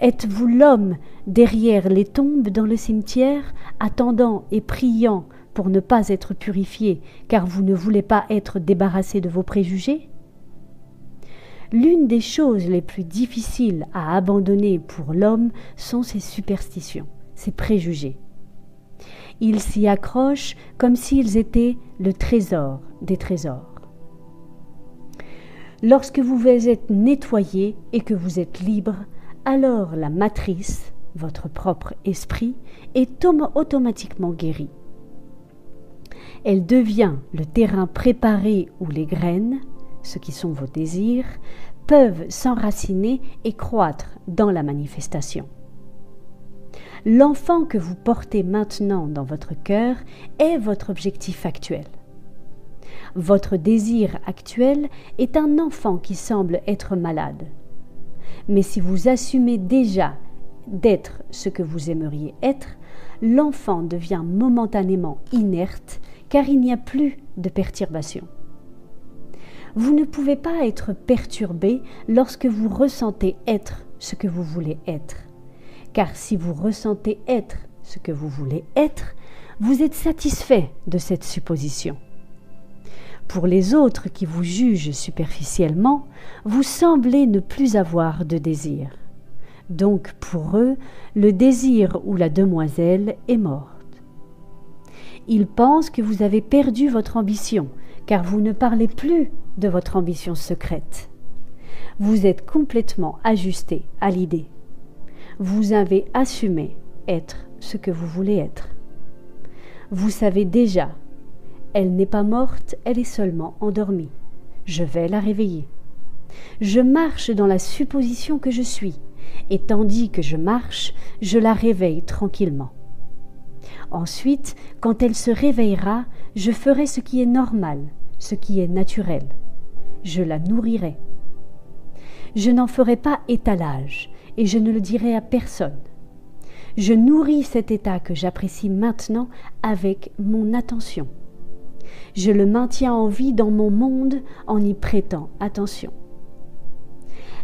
Êtes-vous l'homme derrière les tombes dans le cimetière, attendant et priant pour ne pas être purifié, car vous ne voulez pas être débarrassé de vos préjugés ? L'une des choses les plus difficiles à abandonner pour l'homme sont ses superstitions, ses préjugés. Il s'y accroche comme s'ils étaient le trésor des trésors. Lorsque vous êtes nettoyé et que vous êtes libre, alors la matrice, votre propre esprit, est automatiquement guérie. Elle devient le terrain préparé où les graines, ce qui sont vos désirs, peuvent s'enraciner et croître dans la manifestation. L'enfant que vous portez maintenant dans votre cœur est votre objectif actuel. Votre désir actuel est un enfant qui semble être malade. Mais si vous assumez déjà d'être ce que vous aimeriez être, l'enfant devient momentanément inerte car il n'y a plus de perturbation. Vous ne pouvez pas être perturbé lorsque vous ressentez être ce que vous voulez être. Car si vous ressentez être ce que vous voulez être, vous êtes satisfait de cette supposition. Pour les autres qui vous jugent superficiellement, vous semblez ne plus avoir de désir. Donc pour eux, le désir ou la demoiselle est morte. Ils pensent que vous avez perdu votre ambition, car vous ne parlez plus de votre ambition secrète. Vous êtes complètement ajusté à l'idée. Vous avez assumé être ce que vous voulez être. Vous savez déjà, elle n'est pas morte, elle est seulement endormie. Je vais la réveiller. Je marche dans la supposition que je suis, et tandis que je marche, je la réveille tranquillement. Ensuite, quand elle se réveillera, je ferai ce qui est normal, ce qui est naturel. Je la nourrirai. Je n'en ferai pas étalage, et je ne le dirai à personne. Je nourris cet état que j'apprécie maintenant avec mon attention. Je le maintiens en vie dans mon monde en y prêtant attention.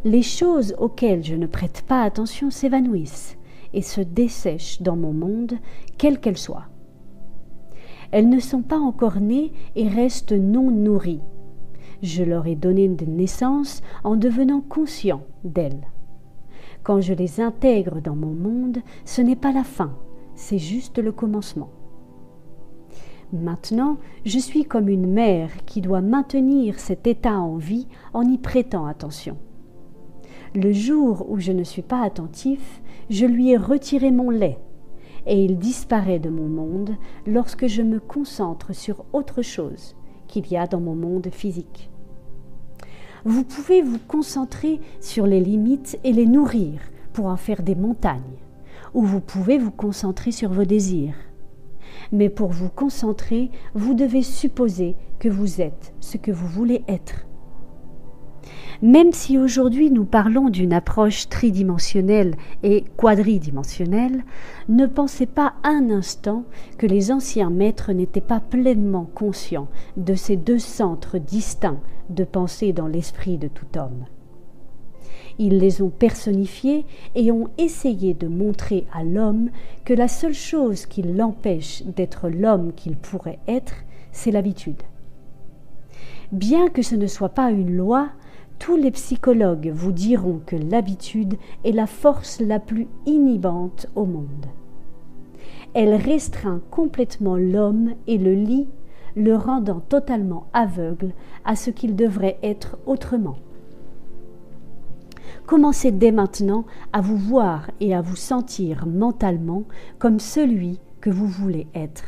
Les choses auxquelles je ne prête pas attention s'évanouissent et se dessèchent dans mon monde, quelles qu'elles soient. Elles ne sont pas encore nées et restent non nourries. Je leur ai donné de naissance en devenant conscient d'elles. Quand je les intègre dans mon monde, ce n'est pas la fin, c'est juste le commencement. Maintenant, je suis comme une mère qui doit maintenir cet état en vie en y prêtant attention. Le jour où je ne suis pas attentif, je lui ai retiré mon lait, et il disparaît de mon monde lorsque je me concentre sur autre chose qu'il y a dans mon monde physique. Vous pouvez vous concentrer sur les limites et les nourrir pour en faire des montagnes, ou vous pouvez vous concentrer sur vos désirs. Mais pour vous concentrer, vous devez supposer que vous êtes ce que vous voulez être. Même si aujourd'hui nous parlons d'une approche tridimensionnelle et quadridimensionnelle, ne pensez pas un instant que les anciens maîtres n'étaient pas pleinement conscients de ces deux centres distincts de pensée dans l'esprit de tout homme. Ils les ont personnifiés et ont essayé de montrer à l'homme que la seule chose qui l'empêche d'être l'homme qu'il pourrait être, c'est l'habitude. Bien que ce ne soit pas une loi, tous les psychologues vous diront que l'habitude est la force la plus inhibante au monde. Elle restreint complètement l'homme et le lie, le rendant totalement aveugle à ce qu'il devrait être autrement. Commencez dès maintenant à vous voir et à vous sentir mentalement comme celui que vous voulez être,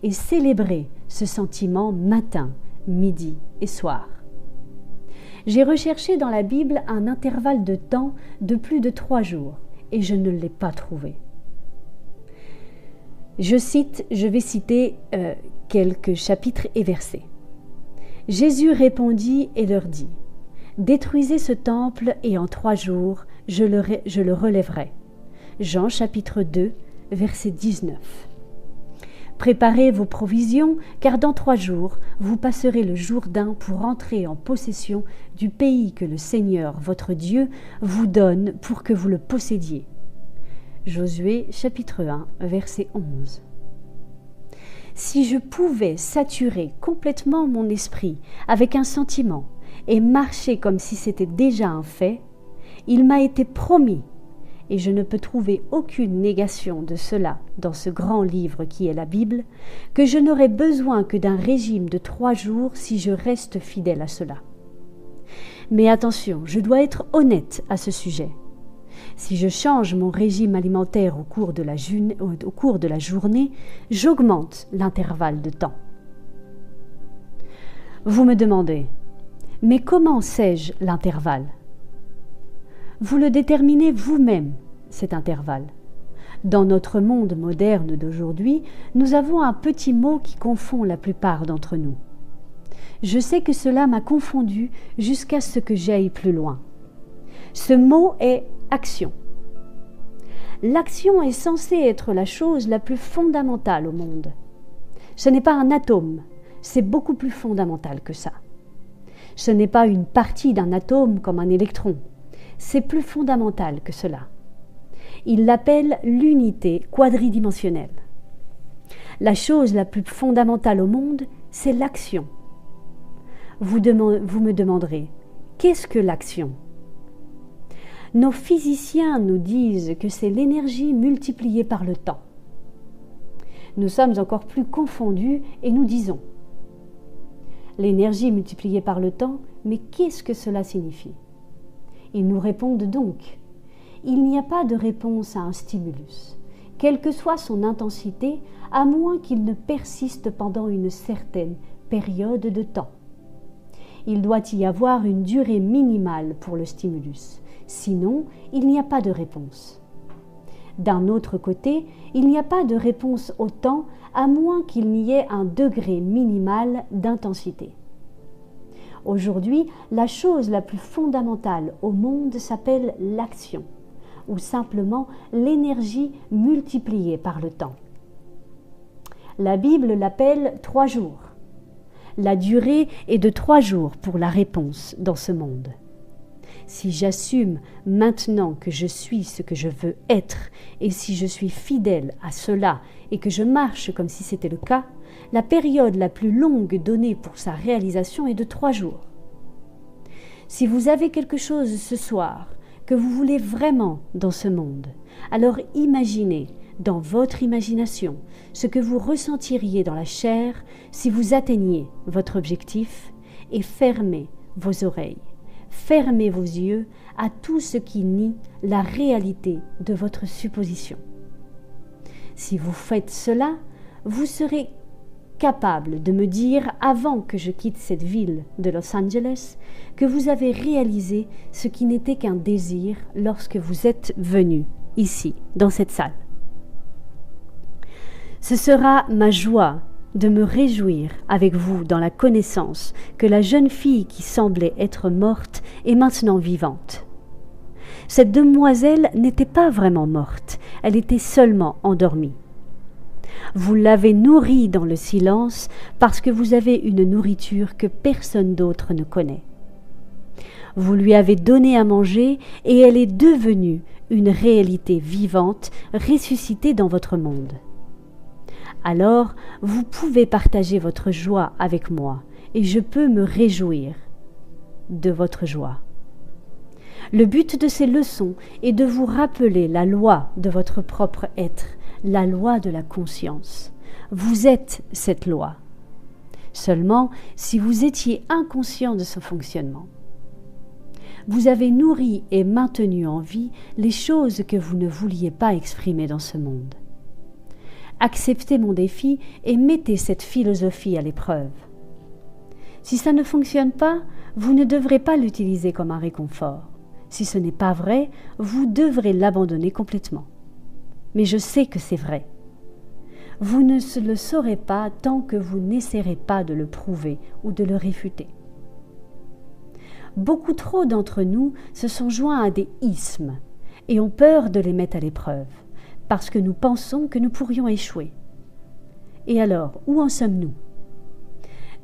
et célébrez ce sentiment matin, midi et soir. J'ai recherché dans la Bible un intervalle de temps de plus de 3 jours et je ne l'ai pas trouvé. Je vais citer quelques chapitres et versets. Jésus répondit et leur dit : « Détruisez ce temple et en 3 jours je le relèverai. » Jean chapitre 2, verset 19. Préparez vos provisions, car dans 3 jours, vous passerez le Jourdain pour entrer en possession du pays que le Seigneur, votre Dieu, vous donne pour que vous le possédiez. Josué, chapitre 1, verset 11. Si je pouvais saturer complètement mon esprit avec un sentiment et marcher comme si c'était déjà un fait, il m'a été promis, et je ne peux trouver aucune négation de cela dans ce grand livre qui est la Bible, que je n'aurai besoin que d'un régime de 3 jours si je reste fidèle à cela. Mais attention, je dois être honnête à ce sujet. Si je change mon régime alimentaire au cours de la journée, j'augmente l'intervalle de temps. Vous me demandez, mais comment sais-je l'intervalle ? Vous le déterminez vous-même, cet intervalle. Dans notre monde moderne d'aujourd'hui, nous avons un petit mot qui confond la plupart d'entre nous. Je sais que cela m'a confondu jusqu'à ce que j'aille plus loin. Ce mot est action. L'action est censée être la chose la plus fondamentale au monde. Ce n'est pas un atome, c'est beaucoup plus fondamental que ça. Ce n'est pas une partie d'un atome comme un électron, c'est plus fondamental que cela. Il l'appelle l'unité quadridimensionnelle. La chose la plus fondamentale au monde, c'est l'action. Vous me demanderez, qu'est-ce que l'action ? Nos physiciens nous disent que c'est l'énergie multipliée par le temps. Nous sommes encore plus confondus et nous disons l'énergie multipliée par le temps, mais qu'est-ce que cela signifie ? Ils nous répondent donc il n'y a pas de réponse à un stimulus, quelle que soit son intensité, à moins qu'il ne persiste pendant une certaine période de temps. Il doit y avoir une durée minimale pour le stimulus, sinon il n'y a pas de réponse. D'un autre côté, il n'y a pas de réponse au temps à moins qu'il n'y ait un degré minimal d'intensité. Aujourd'hui, la chose la plus fondamentale au monde s'appelle l'action, ou simplement l'énergie multipliée par le temps. La Bible l'appelle 3 jours. La durée est de 3 jours pour la réponse dans ce monde. Si j'assume maintenant que je suis ce que je veux être, et si je suis fidèle à cela et que je marche comme si c'était le cas, la période la plus longue donnée pour sa réalisation est de 3 jours. Si vous avez quelque chose ce soir que vous voulez vraiment dans ce monde, alors imaginez dans votre imagination ce que vous ressentiriez dans la chair si vous atteigniez votre objectif et fermez vos oreilles. Fermez vos yeux à tout ce qui nie la réalité de votre supposition. Si vous faites cela, vous serez capable de me dire avant que je quitte cette ville de Los Angeles que vous avez réalisé ce qui n'était qu'un désir lorsque vous êtes venu ici, dans cette salle. Ce sera ma joie de me réjouir avec vous dans la connaissance que la jeune fille qui semblait être morte est maintenant vivante. Cette demoiselle n'était pas vraiment morte, elle était seulement endormie. Vous l'avez nourrie dans le silence parce que vous avez une nourriture que personne d'autre ne connaît. Vous lui avez donné à manger et elle est devenue une réalité vivante, ressuscitée dans votre monde. Alors, vous pouvez partager votre joie avec moi et je peux me réjouir de votre joie. Le but de ces leçons est de vous rappeler la loi de votre propre être, la loi de la conscience. Vous êtes cette loi. Seulement, si vous étiez inconscient de ce fonctionnement, vous avez nourri et maintenu en vie les choses que vous ne vouliez pas exprimer dans ce monde. Acceptez mon défi et mettez cette philosophie à l'épreuve. Si ça ne fonctionne pas, vous ne devrez pas l'utiliser comme un réconfort. Si ce n'est pas vrai, vous devrez l'abandonner complètement. Mais je sais que c'est vrai. Vous ne le saurez pas tant que vous n'essaierez pas de le prouver ou de le réfuter. Beaucoup trop d'entre nous se sont joints à des ismes et ont peur de les mettre à l'épreuve, parce que nous pensons que nous pourrions échouer. Et alors, où en sommes-nous ?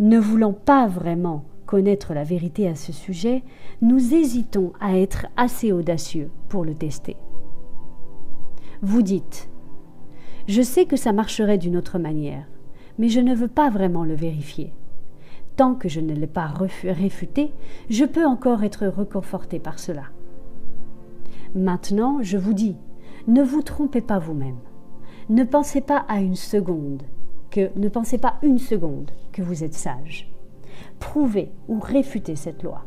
Ne voulant pas vraiment connaître la vérité à ce sujet, nous hésitons à être assez audacieux pour le tester. Vous dites « Je sais que ça marcherait d'une autre manière, mais je ne veux pas vraiment le vérifier. Tant que je ne l'ai pas réfuté, je peux encore être réconforté par cela. » Maintenant, je vous dis, ne vous trompez pas vous-même. Ne pensez pas une seconde que vous êtes sage. Prouvez ou réfutez cette loi.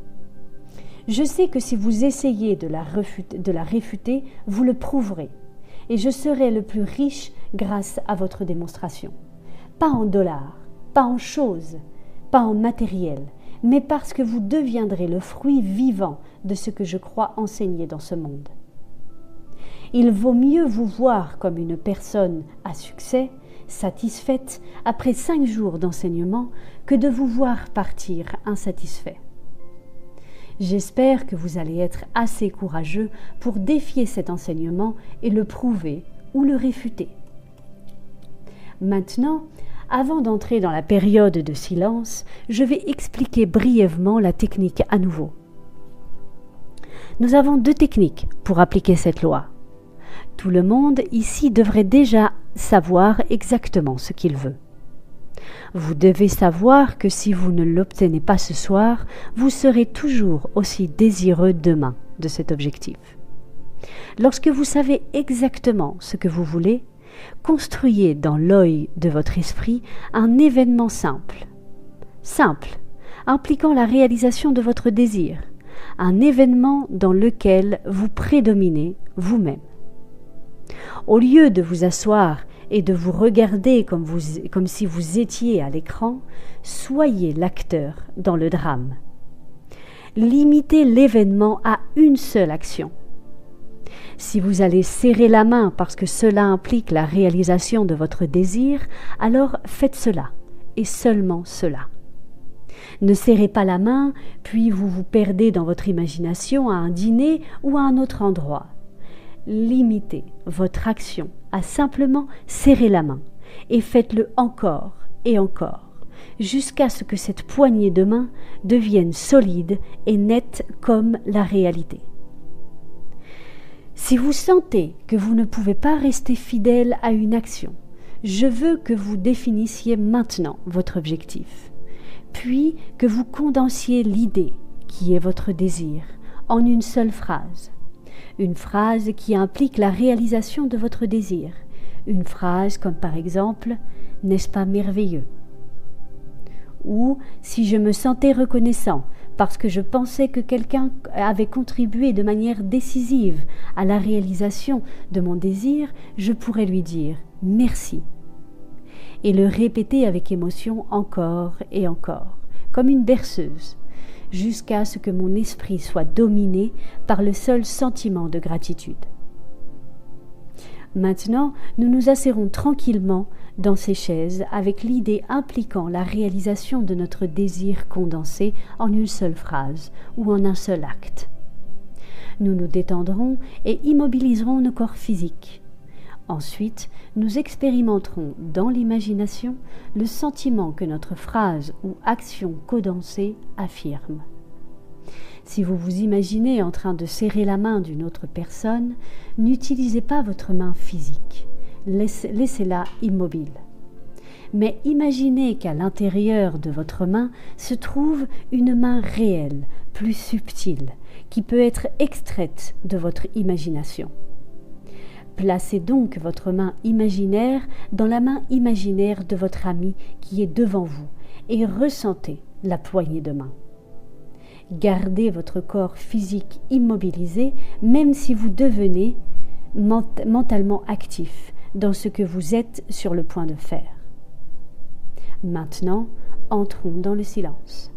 Je sais que si vous essayez de la réfuter, vous le prouverez. Et je serai le plus riche grâce à votre démonstration. Pas en dollars, pas en choses, pas en matériel, mais parce que vous deviendrez le fruit vivant de ce que je crois enseigner dans ce monde. Il vaut mieux vous voir comme une personne à succès satisfaite après 5 jours d'enseignement que de vous voir partir insatisfait. J'espère que vous allez être assez courageux pour défier cet enseignement et le prouver ou le réfuter. Maintenant, avant d'entrer dans la période de silence, je vais expliquer brièvement la technique à nouveau. Nous avons 2 techniques pour appliquer cette loi. Tout le monde ici devrait déjà savoir exactement ce qu'il veut. Vous devez savoir que si vous ne l'obtenez pas ce soir, vous serez toujours aussi désireux demain de cet objectif. Lorsque vous savez exactement ce que vous voulez, construisez dans l'œil de votre esprit un événement simple, impliquant la réalisation de votre désir, un événement dans lequel vous prédominez vous-même. Au lieu de vous asseoir et de vous regarder comme si vous étiez à l'écran, soyez l'acteur dans le drame. Limitez l'événement à une seule action. Si vous allez serrer la main parce que cela implique la réalisation de votre désir, alors faites cela, et seulement cela. Ne serrez pas la main, puis vous vous perdez dans votre imagination à un dîner ou à un autre endroit. Limitez votre action à simplement serrer la main et faites-le encore et encore, jusqu'à ce que cette poignée de main devienne solide et nette comme la réalité. Si vous sentez que vous ne pouvez pas rester fidèle à une action, je veux que vous définissiez maintenant votre objectif, puis que vous condensiez l'idée qui est votre désir en une seule phrase. Une phrase qui implique la réalisation de votre désir. Une phrase comme par exemple « N'est-ce pas merveilleux ?» Ou « Si je me sentais reconnaissant parce que je pensais que quelqu'un avait contribué de manière décisive à la réalisation de mon désir, je pourrais lui dire « Merci » et le répéter avec émotion encore et encore, comme une berceuse, jusqu'à ce que mon esprit soit dominé par le seul sentiment de gratitude. Maintenant, nous nous asserrons tranquillement dans ces chaises avec l'idée impliquant la réalisation de notre désir condensé en une seule phrase ou en un seul acte. Nous nous détendrons et immobiliserons nos corps physiques. Ensuite, nous expérimenterons dans l'imagination le sentiment que notre phrase ou action condensée affirme. Si vous vous imaginez en train de serrer la main d'une autre personne, n'utilisez pas votre main physique, laissez-la immobile. Mais imaginez qu'à l'intérieur de votre main se trouve une main réelle, plus subtile, qui peut être extraite de votre imagination. Placez donc votre main imaginaire dans la main imaginaire de votre ami qui est devant vous et ressentez la poignée de main. Gardez votre corps physique immobilisé même si vous devenez mentalement actif dans ce que vous êtes sur le point de faire. Maintenant, entrons dans le silence.